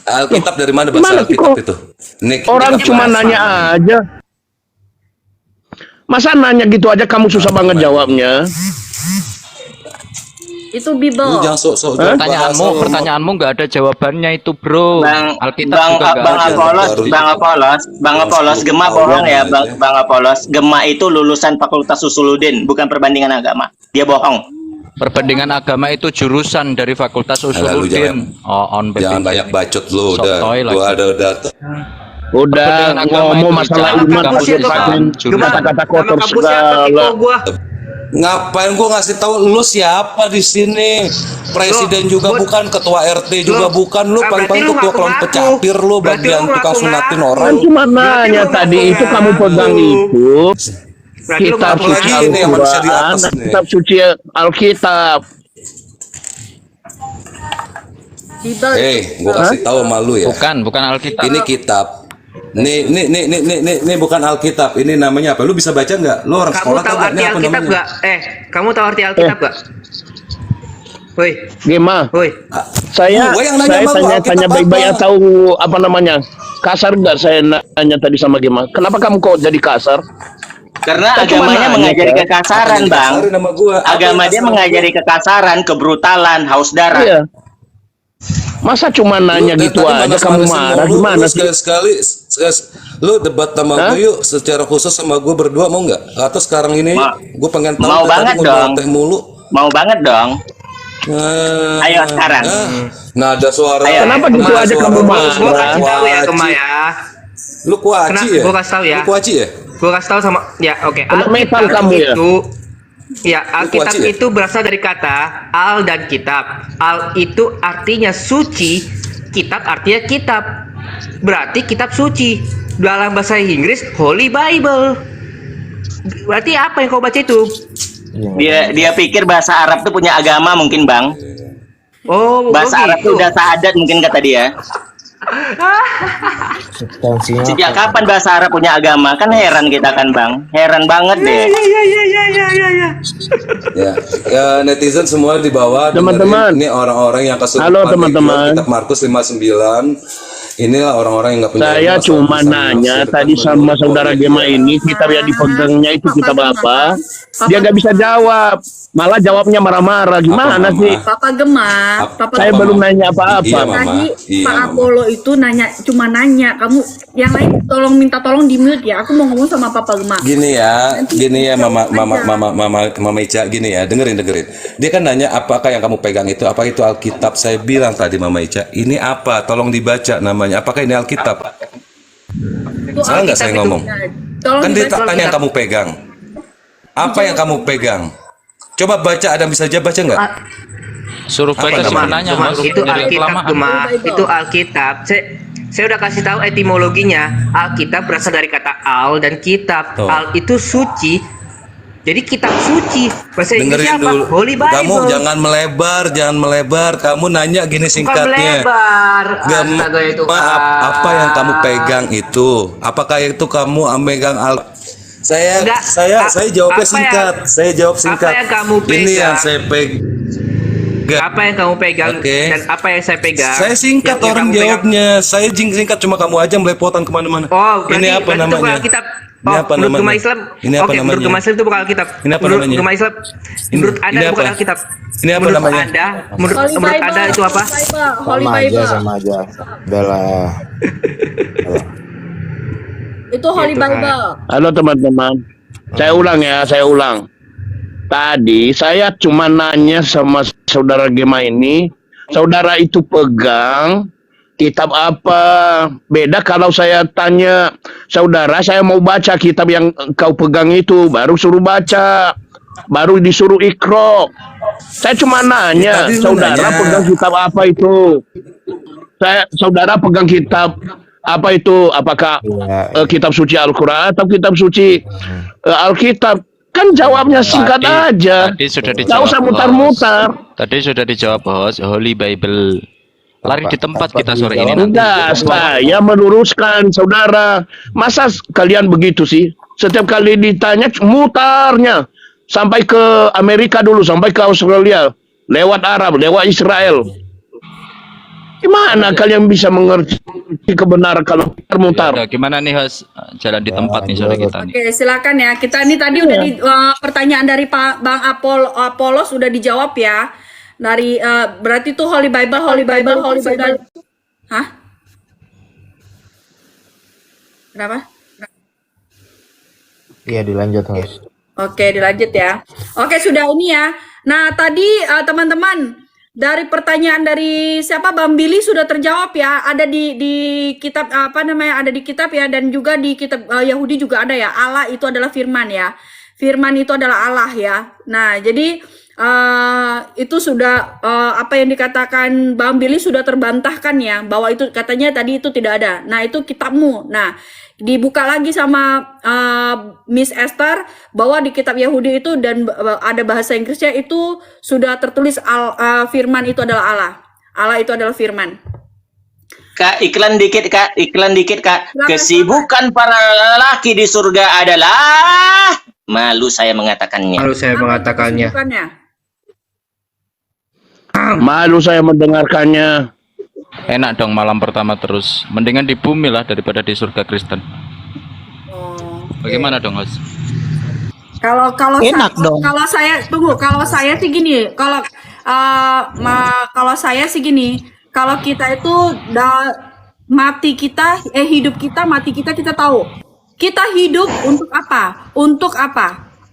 Alkitab dari mana Gimana bahasa sih Alkitab kok itu? Ini orang kita cuma bahasa. nanya aja. Masa nanya gitu aja kamu susah banget jawabnya? Itu Lu Bible. jangan sok-sok Pertanyaanmu nggak ada jawabannya itu, bro. Alkitab Bang juga nggak ada. Bang Apolos, Gema bohong ya, Bang Apolos. Gema itu lulusan Fakultas Usuluddin, bukan perbandingan agama. Dia bohong. Perbandingan agama itu jurusan dari Fakultas Lalu Usuluddin. jangan banyak bacot lu udah. Sotoy lagi. Gua ada data. Udah Perbedaan agama ngomong itu masalah jangan iman kampus pakai itu, pakai Bang. kata-kata kotor segala. Ngapain gua ngasih tahu lu siapa di sini? Presiden juga bukan, ketua RT juga bukan, lu paling-paling ketua kelompok pecapir lu, bagian tukang sunatin Kan orang. cuma nanya tadi itu kamu pegang itu kitab suci Lagi ini yang manusia di Al-Quran, atas nih. kitab suci Alkitab. Bible. Gua kasih tahu sama lu ya. Bukan Alkitab. Ini kitab. Nih bukan Alkitab. Ini namanya apa? Lu bisa baca nggak? Lu orang Kamu sekolah tahu nggak? arti Ini apa Alkitab namanya? gak? Kamu tahu arti Alkitab gak? Woi, Gimana? woi. Saya Gua yang nanya sama lu, tanya Alkitab baik-baik apa? tahu apa namanya. Kasar nggak saya nanya tadi sama Gema? Kenapa kamu kok jadi kasar? Karena Kan cuma agamanya nanya, mengajari kan? kekasaran, Bang. Dikasarin sama gua. Apa Agama yang dia kasar? mengajari kekasaran, kebrutalan, haus darah. Iya. Masa cuma nanya Lu dari gitu tadi aja kamu manas-manasin marah mulu, gimana lu sih? sekali lu debat sama Hah? gue yuk secara khusus sama gue berdua mau nggak? Atau sekarang ini gue pengen tahu Mau dari banget tadi ngobrol dong. teh mulu. Mau banget dong. Ayo sekarang. Nah ada suara. Ayo. Kenapa gitu Ada aja suara kamu lu, marah? Gua kasih tahu ya, Gema kuaci. ya. Lu kuaci ya? Gua kasih tahu ya. Lu kuaci ya? Gue kasih tahu sama ya, oke. Kena metal kamu ya? itu Alkitab kuaci ya? itu berasal dari kata al dan kitab. Al itu artinya suci, kitab artinya kitab. Berarti kitab suci. Dalam bahasa Inggris Holy Bible. Berarti apa yang kau baca itu? Dia pikir bahasa Arab tuh punya agama mungkin, Bang. Oh, Bahasa Arab tuh gitu. udah syahadat mungkin kata dia. Sejak kapan bahasa Arab punya agama? Kan heran kita kan, Bang. Heran banget deh. Ya, netizen semua di bawah. Teman-teman. dengerin. Ini orang-orang yang kesurupan. Halo, teman-teman. Kitab Markus 59. Inilah orang-orang yang nggak punya. Saya ilmu, cuma asal bisa nanya menafsirkan tadi sama menurut saudara Quran. Gema ini kitab yang dipegangnya itu kitab apa? Dia nggak bisa jawab, malah jawabnya marah-marah. Gimana Apa, sih? Mama? Papa Gemar, Papa Saya Gemar. belum nanya apa-apa. Iya, Mama. Tadi Iya, Pak Mama. Apollo itu cuma nanya. Kamu yang lain minta tolong di mute ya. Aku mau ngomong sama Papa Gemar. Gini ya, Mama Ica, gini ya, dengerin. Dia kan nanya apakah yang kamu pegang itu, apa itu Alkitab? Saya bilang tadi Mama Ica, ini apa? Tolong dibaca namanya. Apakah ini Alkitab? Itu Salah nggak Alkitab saya itu. ngomong? Tolong Kan dia dibaca. tanya yang kamu pegang. Apa yang kamu pegang? Coba baca, ada bisa aja baca nggak? Suruh baca Apa sebenarnya Gema, Mas. itu Jadi Alkitab, kelamaan. Gema. Itu Alkitab. Saya udah kasih tahu etimologinya. Alkitab berasal dari kata al dan kitab. Tuh. Al itu suci. Jadi kitab suci. Bahasa Inggrisnya Dengerin apa? dulu. Holy Bible. Kamu jangan melebar. Kamu nanya gini Bukan singkatnya. melebar. Gema, Astaga, itu apa yang kamu pegang itu? Apakah itu kamu megang Saya Enggak. saya jawabnya Apa singkat. Saya jawab singkat. yang kamu Ini yang pegang? saya pegang. Apa yang kamu pegang Oke. dan apa yang saya pegang? Saya singkat Yang orang kamu pegang. jawabnya. Saya singkat, cuma kamu aja melepotan kemana-mana. Oh, berarti, Ini apa berarti itu namanya? bukan Alkitab. Ini Oh, apa menurut namanya? Gema Islam. Ini apa Oke, menurut namanya? Gema Islam itu bukan Alkitab. Ini apa menurut namanya? Gema Islam, menurut Anda ini bukan apa? Alkitab. Ini apa menurut namanya? Anda, menurut Holy menurut Bible, Anda itu apa? Holy Bible. sama aja. Bella. Itu Holy Gitu kan. Bible. Halo teman-teman, saya ulang ya, saya ulang. Tadi saya cuma nanya sama saudara Gema ini, saudara itu pegang kitab apa? Beda kalau saya tanya saudara, saya mau baca kitab yang kau pegang itu, baru suruh baca, baru disuruh ikro. Saya cuma nanya, Tadi lu saudara nanya. pegang kitab apa itu? Saudara pegang kitab Apa itu? Apakah kitab suci Al-Quran atau kitab suci Alkitab? Kan jawabnya singkat aja. Tadi sudah Nggak dijawab. usah Bos. mutar-mutar. Tadi sudah dijawab, Bos. Holy Bible. Lari di tempat kita sore ini nanti. Enggak, saya meluruskan, saudara. Masa kalian begitu sih? Setiap kali ditanya, mutarnya. Sampai ke Amerika dulu, sampai ke Australia. Lewat Arab, lewat Israel. Gimana kalian bisa mengerti kebenaran kalau mutar-mutar? Ya, gimana nih, Host? Jalan di tempat nih sore kita nih. Oke, silakan ya. Kita ini tadi udah pertanyaan dari Pak Bang Apolos sudah dijawab ya. Dari berarti tuh Holy Bible. Hah? Kenapa? Iya, dilanjut, Host. Oke, dilanjut ya. Oke, sudah ini ya. Nah, tadi teman-teman dari pertanyaan dari siapa Bang Billy sudah terjawab ya. Ada di kitab apa namanya? Ada di kitab ya, dan juga di kitab Yahudi juga ada ya. Allah itu adalah firman ya. Firman itu adalah Allah ya. Nah, jadi itu sudah apa yang dikatakan Bang Billy sudah terbantahkan ya, bahwa itu katanya tadi itu tidak ada. Nah, itu kitabmu. Nah, dibuka lagi sama Miss Esther bahwa di kitab Yahudi itu dan ada bahasa Inggrisnya itu sudah tertulis firman itu adalah Allah. Allah itu adalah firman. Kak, iklan dikit Kak. Silakan, Kesibukan para lelaki di surga adalah malu saya mengatakannya. Bukannya. Malu saya mendengarkannya. Enak dong malam pertama terus. Mendingan di bumi lah daripada di surga Kristen. Bagaimana dong, Host? Kalau Enak dong. Kalau saya sih gini, kalau saya sih gini, kalau kita itu hidup kita, mati kita tahu. Kita hidup untuk apa?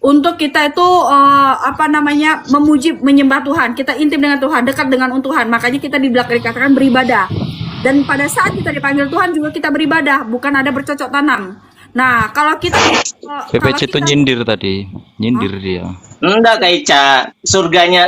Untuk kita itu memuji, menyembah Tuhan. Kita intim dengan Tuhan, dekat dengan Tuhan. Makanya kita dikatakan beribadah. Dan pada saat kita dipanggil Tuhan juga kita beribadah, bukan ada bercocok tanam. Nah, kalau kita PPC itu nyindir tadi, nyindir dia. Enggak Kak Ica, surganya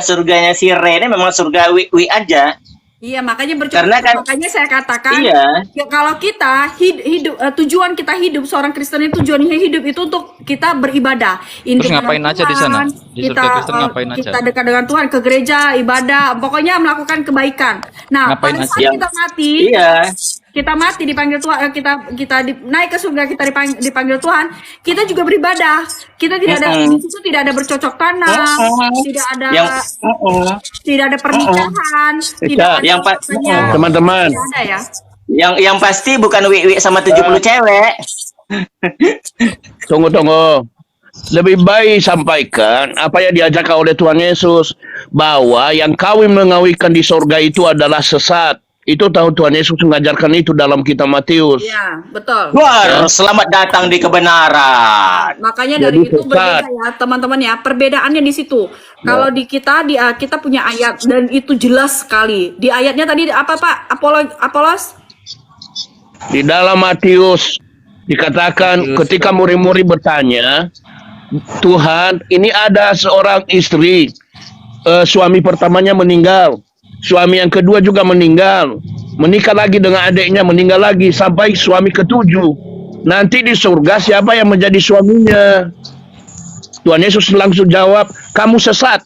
si Rene memang surga wi aja. Iya, makanya bercocok. Karena kan- makanya saya katakan, Iya. ya, kalau kita hidup, tujuan kita hidup, seorang Kristen itu tujuannya hidup itu untuk kita beribadah. Terus Intim ngapain dengan aja di sana? Tuhan, Di surga Kristen ngapain aja? Kita dekat dengan Tuhan, ke gereja, ibadah, pokoknya melakukan kebaikan. Nah, Ngapain pada aja? saat kita mati, Iya. kita mati dipanggil Tuhan, naik ke surga, kita dipanggil Tuhan, kita juga beribadah. Kita tidak ada di situ, tidak ada bercocok tanam, tidak ada tidak ada pernikahan, tidak ada yang Teman-teman, tidak ada ya. Yang pasti bukan wi sama 70 cewek. tunggu. Lebih baik sampaikan apa yang diajarkan oleh Tuhan Yesus, bahwa yang kawin mengawinkan di sorga itu adalah sesat. Itu tahu Tuhan Yesus mengajarkan itu dalam kitab Matius. Iya, betul. Luar, selamat datang di kebenaran. Makanya Jadi dari itu sesat. berbeda ya, teman-teman ya. Perbedaannya di situ. Kalau di kita kita punya ayat dan itu jelas sekali. Di ayatnya tadi apa Pak? Apolos? Di dalam Matius dikatakan ketika murid-murid bertanya, Tuhan, ini ada seorang istri, suami pertamanya meninggal, suami yang kedua juga meninggal, menikah lagi dengan adiknya, meninggal lagi, sampai suami ketujuh. Nanti di surga siapa yang menjadi suaminya? Tuhan Yesus langsung jawab, kamu sesat.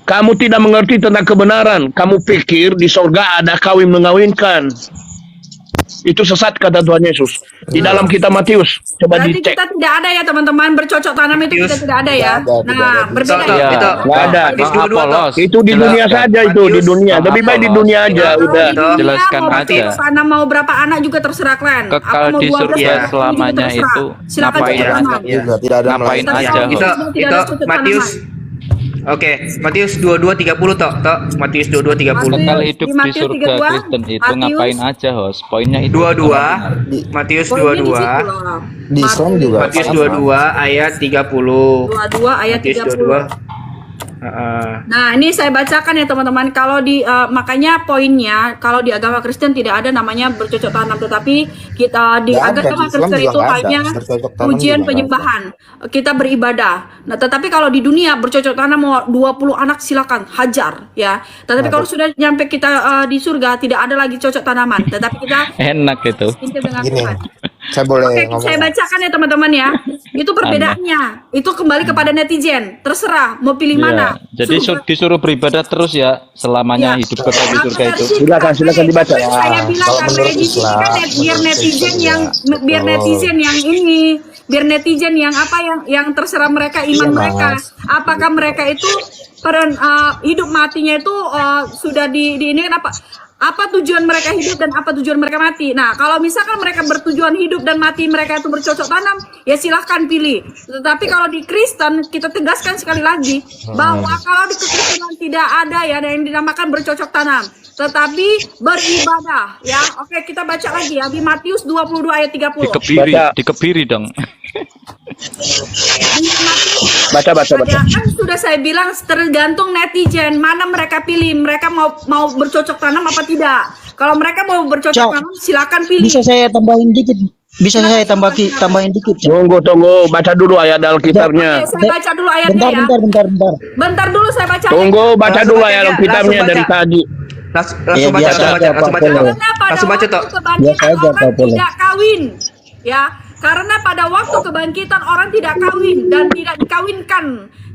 Kamu tidak mengerti tentang kebenaran. Kamu pikir di surga ada kawin mengawinkan. Itu sesat, kata Tuhan Yesus. Di dalam kitab Matius. Coba Berarti dicek. kita tidak ada ya teman-teman, bercocok tanam itu kita tidak ada ya. Nah, berbeda ya. Iya, Nggak ada. Bang Apolos. Itu di dunia saja, itu di dunia. Lebih baik di dunia aja, Kalau udah. di dunia, Jelaskan mau aja. bercocok tanam mau berapa anak juga terserah kalian. Kekal mau di 12 surga anak selamanya juga terserah. itu Silakan ngapain cocok aja? tanam. Juga tidak ada Ngapain Kita aja, tahu di Host? surga tidak ada cocok Matius. tanaman. Oke, Matius 22:30 tok. Matius 22:30. Kekal hidup Di di Matius surga 32, Kristen itu Matius. ngapain aja, Host? Poinnya itu. 22. Matius Poinnya di situ 22. loh. Di Islam juga Matius sama. 22 ayat 30. 22 ayat Matius 30. 22 Nah, ini saya bacakan ya teman-teman. Kalau di makanya poinnya kalau di agama Kristen tidak ada namanya bercocok tanam, tetapi kita di Nggak ada, agama di Islam Kristen juga itu nggak ada. hanya Bercocok tanam pujian juga nggak penyembahan. Kita beribadah. Nah, tetapi kalau di dunia bercocok tanam mau 20 anak silakan hajar ya. Tetapi kalau sudah nyampe kita di surga tidak ada lagi cocok tanaman, tetapi kita Enak itu. intim dengan Gini, Tuhan. saya boleh Oke, ngomong saya nggak? bacakan ya teman-teman ya. Itu perbedaannya. Itu kembali kepada netizen. Terserah mau pilih mana. Ya, jadi Surga. disuruh beribadah terus ya selamanya Ya. hidup kekal di surga itu. Silakan dibaca. Saya bilang Kalau karena menurut edisi ini Islam, kan biar menurut netizen Islam yang ya. biar Betul. netizen yang ini, biar netizen yang apa yang terserah mereka iman Iya, mereka. Mas. Apakah mereka itu hidup matinya itu sudah di ini kan apa tujuan mereka hidup dan apa tujuan mereka mati. Nah, kalau misalkan mereka bertujuan hidup dan mati mereka itu bercocok tanam, ya silahkan pilih. Tetapi kalau di Kristen, kita tegaskan sekali lagi bahwa kalau di kekristenan tidak ada ya yang dinamakan bercocok tanam, tetapi beribadah. Ya, oke kita baca lagi ya di Matius 22 ayat 30. Dikebiri dong. Baca. Ya, kan sudah saya bilang tergantung netizen mana mereka pilih, mereka mau bercocok tanam apa tidak. Kalau mereka mau bercocok Cak, tanam silakan pilih. Bisa saya tambahin dikit? Bisa saya tambahin dikit? Cak? Tunggu, baca dulu ayat Alkitabnya. Oke, saya baca dulu ayatnya ya. Bentar dulu saya baca. Tunggu, baca Langsung dulu baca ayat aja, Alkitabnya langsung dari baca. tadi. Langsung Iya, baca, biasa langsung baca, aja, langsung Pak baca. Polo. Karena pada Langsung baca waktu toh. kebangkitan Biasa aja, orang Pak Polo. tidak kawin, ya. Karena pada waktu kebangkitan orang tidak kawin dan tidak dikawinkan.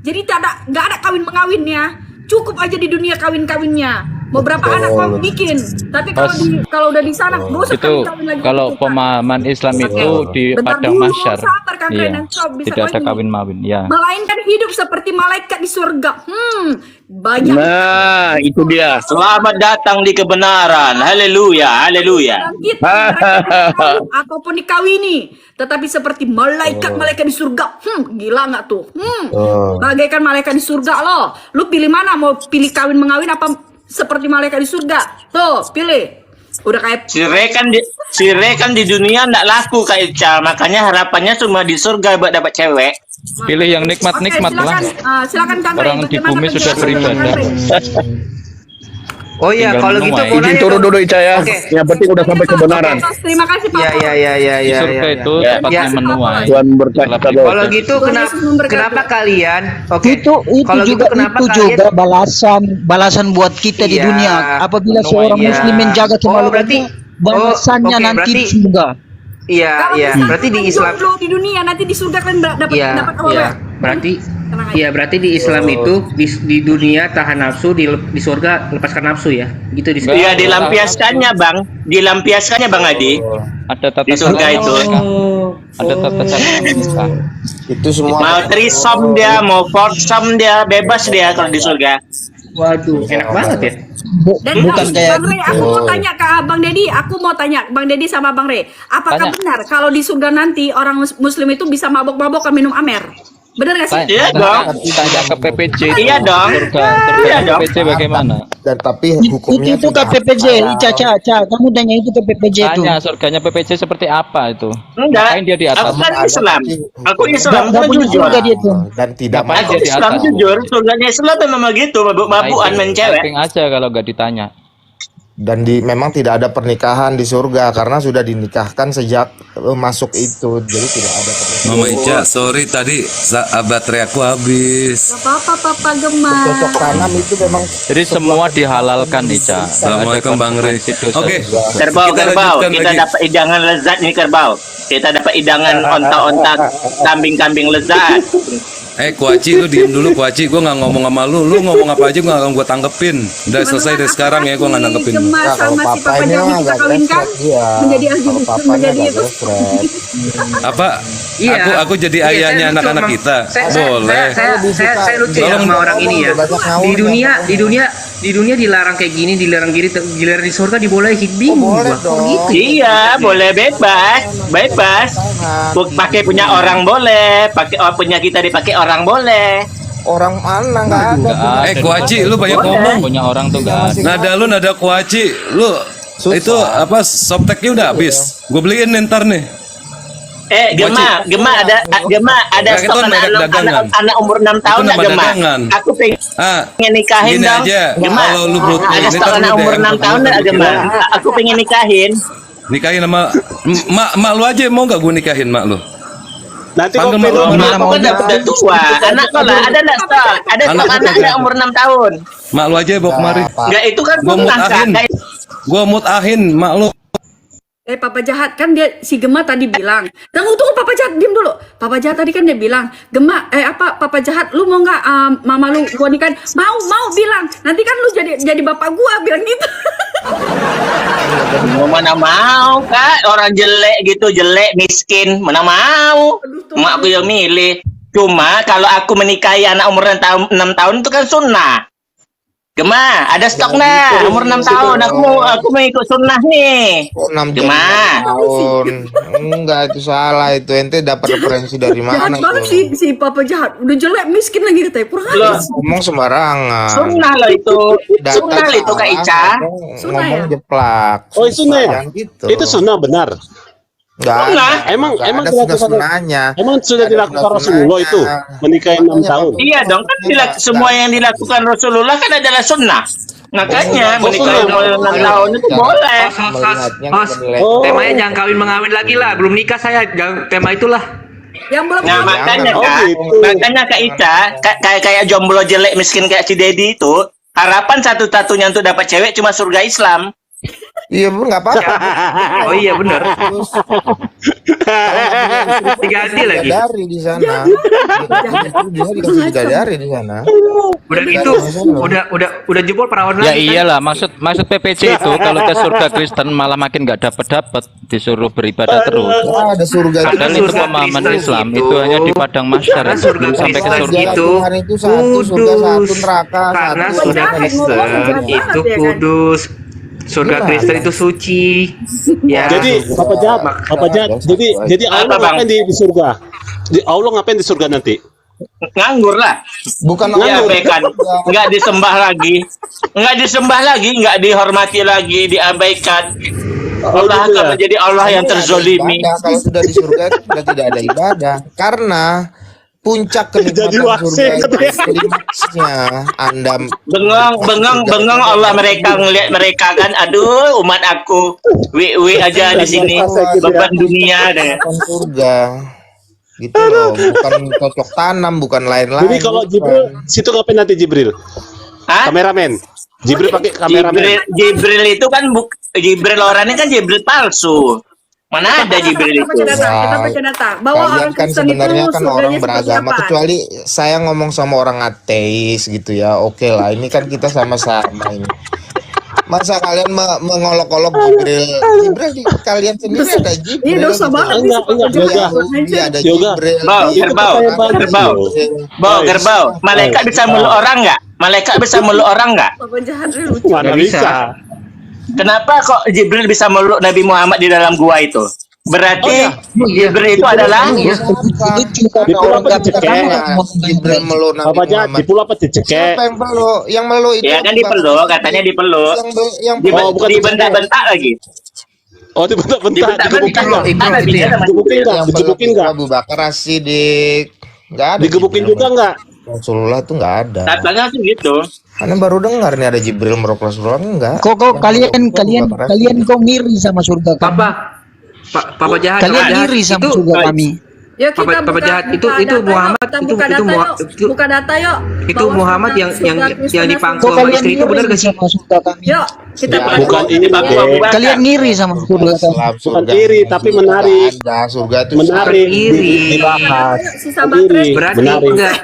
Jadi nggak ada kawin mengawinnya. Cukup aja di dunia kawin-kawinnya. Mau berapa anak mau bikin. Tapi kalau udah di sana, gak usah Itu kawin lagi. kalau pemahaman Islam itu di Bentar padang dulu, mahsyar. sabar, Kang Iya. Renan, Sob, bisa Tidak ada lagi. kawin-mawin, ya. Melainkan hidup seperti malaikat di surga. Banyak. Nah, itu dia. Selamat datang di kebenaran. Haleluya, haleluya. Kita mereka dikawin ataupun dikawini, tetapi seperti malaikat-malaikat di surga. Gila nggak tuh? Bagaikan malaikat di surga loh. Lu pilih mana? Mau pilih kawin mengawin apa seperti malaikat di surga? Tuh, pilih. Udah kayak Sirekan di dunia ndak laku Kak Ica, makanya harapannya cuma di surga buat dapat cewek. Pilih yang nikmat-nikmat lah. Silakan Kang Orang Ray, di bagaimana bumi sudah penjelasan beribadah. Kang Ray? Oh iya, Tinggal kalau gitu menuai. boleh. Izin turun dulu Ica ya. Oke. Yang penting udah sampai kebenaran. Terima kasih Pak. Iya. Di surga itu Ya. tempatnya Ya. menuai. Tuhan berkata Setelah kalau Kalau gitu Tuhan Yesus memberkati. kenapa kalian? Oke. Itu Kalau gitu juga kenapa itu kalian? juga balasan buat kita di Iya. dunia. Apabila Menuai, seorang iya. muslim menjaga Oh, kemaluannya, berarti- balasannya oke, nanti berarti- di surga. Iya. Berarti di Islam. jomblo di dunia nanti di surga kalian dapat Iya. awet. Berarti Tenang aja. iya, berarti di Islam itu di dunia tahan nafsu, di surga lepaskan nafsu ya. Gitu di surga. Iya, dilampiaskannya, Bang. Dilampiaskannya, Bang Adi. Ada tata Di surga cara itu. menikah. Ada tata cara menikah. Itu semua Mau threesome dia, mau foursome dia, bebas dia kalau di surga. Waduh, enak banget ya. Dan Bukan kayak Bang Rey, aku mau tanya ke Bang Dedi, Bang Dedi sama Bang Rey, apakah Tanya. benar kalau di surga nanti orang muslim itu bisa mabok-mabok minum amer? Benar nggak sih? Iya dong. Tanya ke PPJ. Iya dong. Surga Iya dong. PPJ bagaimana? dan tapi hukumnya Itu tidak KPPJ, halal. Caca, kamu tanya itu KPPJ itu. Tanya surganya PPJ seperti apa itu? Enggak. Ngapain dia di atas? Aku kan Islam. Aku Islam, Nggak aku punya jujur. surga dia tuh. Dan tidak Ngapain Aku dia di Islam atas? jujur. Surganya Islam memang gitu, mabuk-mabukan main cewek. Typing aja kalau nggak ditanya. dan memang tidak ada pernikahan di surga karena sudah dinikahkan sejak masuk itu, jadi tidak ada pernikahan. Mama Ica, sorry tadi baterai aku habis. Gak apa-apa Papa Gemar. Cocok tanam itu memang Jadi semua dihalalkan Ica. Assalamualaikum Bang Rey. Oke. Kerbau, Kita kerbau. lanjutkan Kita lagi. dapat hidangan lezat nih kerbau. Kita dapat hidangan onta-onta kambing-kambing lezat. Kuaci lu diem dulu Kuaci, gue nggak ngomong sama lu ngomong apa aja gue nggak akan gue tanggepin. Udah selesai dari sekarang ya, gue nggak nanggepin. Gemar Nah, kalau sama si Papa papanya Jami kita agak kawinkan gesrek, iya. menjadi Kalau papanya menjadi agak itu. gesrek. Apa? Iya. Aku jadi Iya, ayahnya saya lucu, anak-anak Bang. kita. Saya lucu ya Tolong sama orang ini ya. banyak ngawur, Di dunia dilarang kayak gini, dilarang gini, giliran di surga dibolehin. Bingung boleh gua. Kok dong. gitu? Iya, boleh bebas, bebas. Pakai punya orang boleh, pakai punya kita dipakai orang boleh. Orang mana nggak ada. Nggak ada. Kuaci lu banyak ngomong. Punya orang tuh nggak ada. Nada lu nada Kuaci, lu Susah. itu apa softteknya udah habis. Gue beliin nih, ntar nih. Gema ada Itu stok kan merek dagangan. anak umur 6 tahun Itu nggak nama Gema? dagangan. Aku pengen nikahin Gini dong. aja, Gema, kalau lu bro, ada ini stok kan anak lu umur DM 6 tahun nggak Gema? Aku pengen nikahin. Nikahin sama mak lu aja, mau nggak gue nikahin mak lu? Nanti Panggil mak lu Mak mana? aku kan udah tua. Anak kau lah ada nggak stok? Ada stok Anak anak kita anak umur 6 tahun. Mak lu aja bawa kemari. Enggak itu kan Gua sunnah Kak. mutahin. Gua mutahin mak lu. Papa jahat kan dia si Gema tadi bilang. Tunggu Papa jahat diem dulu. Papa jahat tadi kan dia bilang, Gema Papa jahat lu mau nggak mama lu gua nikahin? Mau bilang. Nanti kan lu jadi bapak gua bilang gitu. Mana mau Kak, orang jelek gitu, jelek, miskin, mana mau. Mak aku yang milih. Cuma kalau aku menikahi anak umur 6 tahun itu kan sunnah. Gema, ada stok nah, umur 6 tahun. Aku mau ikut sunnah nih. 6 Gema. tahun. Enggak, itu salah itu. Ente dapat referensi dari Jahat mana banget itu? si Papa jahat. Udah jelek miskin lagi katanya. Kurang Loh, ajar. Ngomong sembarangan. sunnah loh itu. Data Sunnah loh itu Kak salah, Ica. ngomong jeplak. Oh, itu Susah, nih. jangan gitu. Itu sunnah benar. Enggak Sunnah. ada. Emang Nggak ada dilakukan sunnah-sunnahnya. Emang sudah Ada dilakukan Rasulullah sunnah-sunnahnya. itu menikahi 6 tahun. Iya dong, kan semua yang dilakukan Rasulullah kan adalah sunnah. Makanya menikahi umur 6 tahun itu boleh. Melihatnya Os, menilai. temanya jangan kawin-mengawin lagi lah. Belum nikah saya. Tema itulah. Yang belum Nah makanya Oh, Kak, gitu. makanya Kak Ica, kayak jomblo jelek miskin kayak si Dedi itu, harapan satu-satunya untuk dapat cewek cuma surga Islam. Iya, Bu, enggak apa-apa. Oh iya benar. Terus Diganti lagi. dari di sana. Dia dikasih bidadari di sana. Udah gitu, udah jebol perawan Ya lagi. kan? iyalah, maksud PPC itu kalau ke surga Kristen malah makin nggak dapat disuruh beribadah terus. Ya, ada surga itu. Padahal itu surga pemahaman Kristen Islam itu- itu hanya di padang mahsyar, Karena surga belum sampai ke Kristen surga. itu Tuhan itu satu, surga satu, neraka karena satu. surga Jahat, Kristen ngomongnya jahat itu banget ya kan? kudus. Surga Gimana? Kristen itu suci. Ya. Jadi Papa jahat, Papa jahat. Jadi Allah Apa, Bang? ngapain di surga? Allah ngapain di surga nanti? Nganggur lah. Bukan Diabaikan, nggak disembah lagi, nggak dihormati lagi, diabaikan. Allah gitu akan ya? menjadi Allah yang Tidak ada terzolimi. ibadah. Kalau sudah di surga itu sudah tidak ada ibadah. Karena puncak kenikmatan Jadi wasit, surga itu katanya. klimaksnya Anda Bengong Allah mereka ngelihat mereka kan, aduh umat aku, aja di sini beban dunia deh. makan surga. Gitu loh, bukan cocok tanam, bukan lain-lain. Jadi kalau bukan. Jibril, situ ngapain nanti Jibril? Hah? Kameramen. Jibril pakai kameramen. Jibril itu kan Jibril orangnya kan Jibril palsu. Mana ada Jibril Kita itu? baca data, kita baca data. Bahwa Kalian orang kan Kristen sebenarnya itu kan surganya orang seperti beragama, apa? kecuali saya ngomong sama orang ateis gitu ya. Oke lah, ini kan kita sama-sama ini. Masa kalian mengolok-olok Jibril di kalian sendiri ada Jibril. Ini dosa gitu. banget nih, Enggak, Papa enggak, jahat. enggak. Kurang Iya, ajar. ada Yoga. Jibril. Bau, Itu gerbau, perkataan gerbau. Jibril. Gerbau. Malaikat bisa meluk orang nggak? Malaikat bisa meluk orang nggak? Papa jahat ini lucu. Mana Nggak bisa. bisa? Kenapa kok Jibril bisa meluk Nabi Muhammad di dalam gua itu? Berarti Jibril itu adalah Di pulau apa dicekek? Jibril meluk Nabi Apa jahat? Muhammad. Di pulau apa dicekek? Siapa yang peluk? Yang meluk itu ya kan dipeluk, katanya dipeluk. yang Oh, bukan Dibentak-bentak lagi. Oh, dibentak-bentak, Dibentak-bentak digebukin nggak? itu Nabinya namanya. Digebukin nggak? yang Digebukin peluk nggak? Abu Bakar As-Siddiq. Enggak ada. Digebukin Jibril juga meluk nggak? Rasulullah tuh enggak ada. Katanya sih gitu. Karena baru dengar nih ada Jibril meluk Rasulullah, enggak. Kok Yang kalian meluk kalian Abu Bakar kalian As-Siddiq. kok ngiri sama surga kami? Papa jahat. Kalian Papa jahat. ngiri sama Itu surga kami. Ya kita Papa buka, jahat. buka Itu data Muhammad. yuk. Kita Itu buka data yuk. Buka data yuk. itu Bahwa Muhammad surga- yang surga Kristen dipangku Kok sama kalian istri itu benar ngiri gak sih? sama surga kami? Yuk, kita Ya, buka. Bukan ini, Bapak Bang. Abu Bakar. Kalian ngiri sama surga kami. Islam, surga iri, tapi surga menarik. Ada surga itu Menarik Iri. dibahas. Yuk, si sahabat Kres. Berarti Menarik. enggak.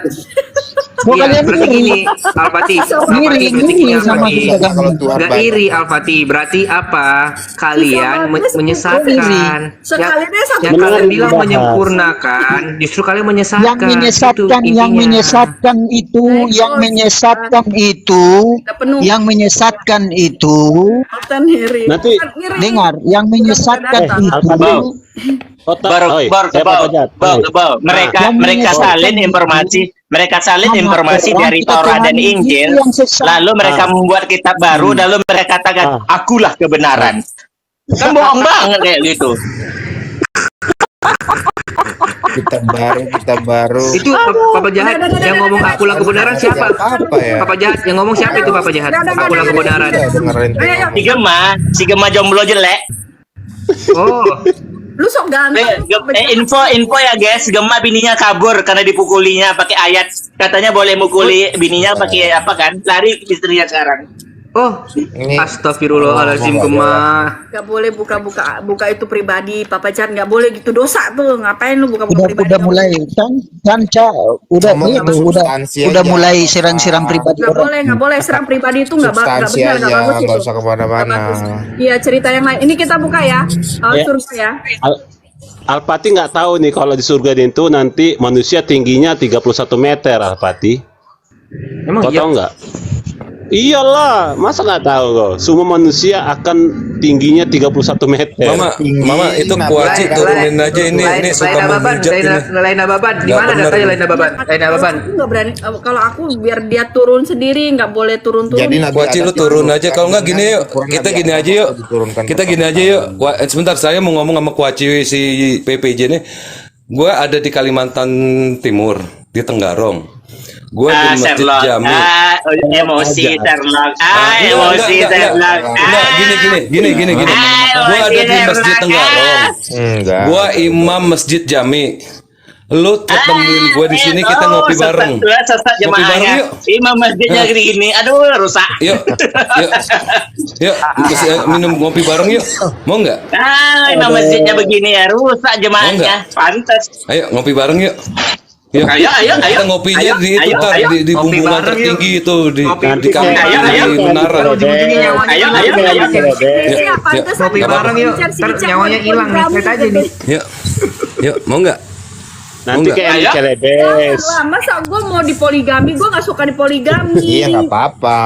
Kok Iya, kalian berarti ngiri? gini, Al-Fatih. Ngiri, Berarti gini, ngiri sama Al-Fatih. surga kalau kami. Tuhan Enggak baik. iri, Al-Fatih. Berarti apa? Kalian menyesatkan. Sekalinya satu Yang kalian Menarik bilang dibahas. menyempurnakan, justru kalian menyesatkan. Yang menyesatkan, Itu yang intinya. menyesatkan itu, yang menyesatkan itu, Udah penuh. yang menyesatkan itu, Kata ngiri. Nanti- Bukan ngiri. dengar, yang menyesatkan Bukan itu, Bau. Otak, oi, Bau. Papa jahat. Oi. Mereka Yang menyesatkan salin itu informasi, mereka salin sama informasi orang dari kita Taurat dan Tuhan itu Injil. yang sesat. Lalu mereka membuat kitab baru, lalu mereka katakan, akulah kebenaran. Kan bohong banget kayak gitu. Kita baru. Itu Papa Jahat yang ngomong akulah kebenaran siapa? Apa ya? Papa Jahat yang ngomong siapa itu Papa Jahat? Akulah kebenaran. Dengerin Si Gema jomblo jelek. Oh, Lu sok ganteng. Info ya guys, Gema bininya kabur karena dipukulinya pakai ayat. Katanya boleh mukuli bininya pakai apa kan? Lari istrinya sekarang. oh, astagfirullahaladzim Gema. Gak boleh buka itu pribadi, Papa Chan, nggak boleh gitu, dosa tuh. Ngapain lu buka-buka pribadi? Udah mulai kan udah Ngomong itu sama udah substansi udah aja. mulai siram-siram pribadi orang. Nggak boleh serang pribadi itu nggak Substansi benar, nggak aja, bagus nggak itu. usah kemana-mana. Iya, cerita yang lain. Ini kita buka ya, Ya. surga ya. Alpati nggak tahu nih kalau di surga itu nanti manusia tingginya 31 meter, Alpati. Emang Kau iya? tahu nggak? Iyalah, masa nggak tahu kok? Semua manusia akan tingginya 31 meter. Mama itu kuaci turunin aja ini suka menghujat ini. Lain Ababan, di Nggak mana bener datanya ini. Lain Ababan? Lain Ababan. Aku nggak berani. Kalau aku biar dia turun sendiri, nggak boleh turun-turun. Jadi Nabi Kuaci lu Adam turun aja, kalau nggak diturunkan, gini yuk, Quran kita Nabi gini Adam aja yuk, diturunkan kita ke gini aja yuk. Sebentar, saya mau ngomong sama Kuaci si PPJ nih. Gue ada di Kalimantan Timur, di Tenggarong. Gue di Masjid Sherlock. Jami. Emosi Sherlock. Emosi Enggak, Sherlock. enggak, gini. Gue ada di Masjid Tenggarong. Enggak. Gue imam Masjid Jami. Lu ketemuin gue di sini, kita ngopi bareng. Sesat Ngopi bareng jemaahnya. yuk. Imam masjidnya gini. Aduh, rusak. Yuk, minum ngopi bareng yuk. Mau nggak? Imam masjidnya begini ya, rusak jemaahnya. Pantas. Ayo ngopi bareng yuk. Yuk. Ayo. Kita ngopinya Ayo, di itu ayo, Tar, ayo. di Ngopi bumbungan bareng, tertinggi itu di Nanti kami ayo, ayo. di menara. Ujung-ujungnya nyawanya Ayo, hilang. ayo. Iya, pantesan Ngopi dia bareng yuk. ngejar si Ntar Icak nyawanya mau hilang nih, poligami lihat aja nih. Yuk, mau nggak? Nanti Enggak. kayak Ayo. Celebes. Lah, masa gue mau dipoligami? Gue nggak suka dipoligami. Iya, nggak apa-apa.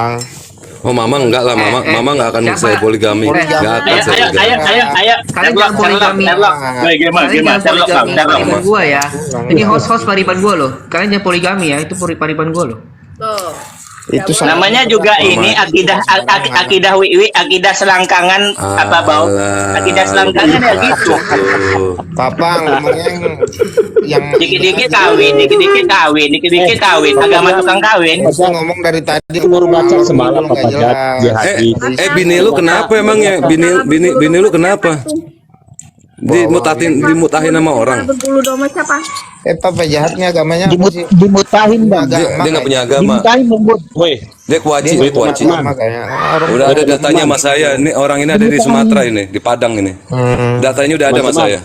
Oh, mama enggak lah, mama enggak akan siapa? saya poligami. Enggak akan Ayo, saya poligami. ayo. Kalian jangan poligami. Gimana, Kalian jangan poligami Sherlock. pariban gua ya. Ini host pariban gua loh. Kalian jangan poligami ya, itu pariban gua loh. Tuh. Itu Namanya juga ini akidah wiwi, akidah selangkangan apa bau? Akidah selangkangan ya gitu. Papa ngomongnya yang Dikit-dikit kawin, dikit-dikit kawin, agama tukang kawin. Saya ngomong dari tadi Baru baca semalam nggak Papa Jahat dia haji. Bini lu kenapa emang ya? Bini lu kenapa? Dimutahin sama orang. Berbulu domba siapa? Papa Jahatnya agamanya apa sih? Dimutahin bang. Dia nggak punya agama. Dimutahin membuat. Woi, Dia kuaci, dia kuaci. Sama kayaknya. Udah ada datanya sama saya. Ini orang ini ada di Sumatera ini, di Padang ini. Datanya udah ada sama saya.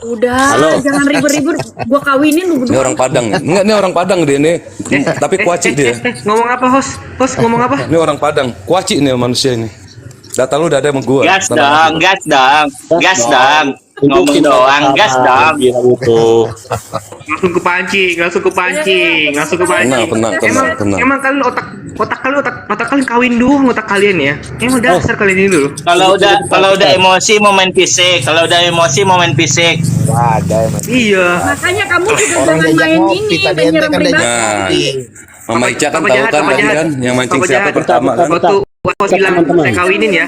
Udah, jangan ribut-ribut. Gua kawinin lu Ini berdua. orang Padang. Enggak, ini orang Padang dia ini. Tapi kuaci dia. Ngomong apa host? Host ngomong apa? Ini orang Padang. Kuaci nih manusia ini. Data lu udah ada sama gua. Gas Tenang aja. dong. Ngomong doang, gas dong. Itu. Langsung kepancing. Tenang. Emang kalian otak kalian kawin doang otak kalian ya. Emang dasar kalian ini dulu. Kalau udah emosi mau main fisik, Ada emang. Iya. Makanya kamu juga Orang jangan diajak main ngopi, ini, tadi menyerang ente kan pribadi. Nah, Mama Ica kan Papa tahu Jahat, kan Papa tadi Jahat. kan yang mancing Papa siapa Jahat. pertama kan. Waktu bilang saya kawinin ya.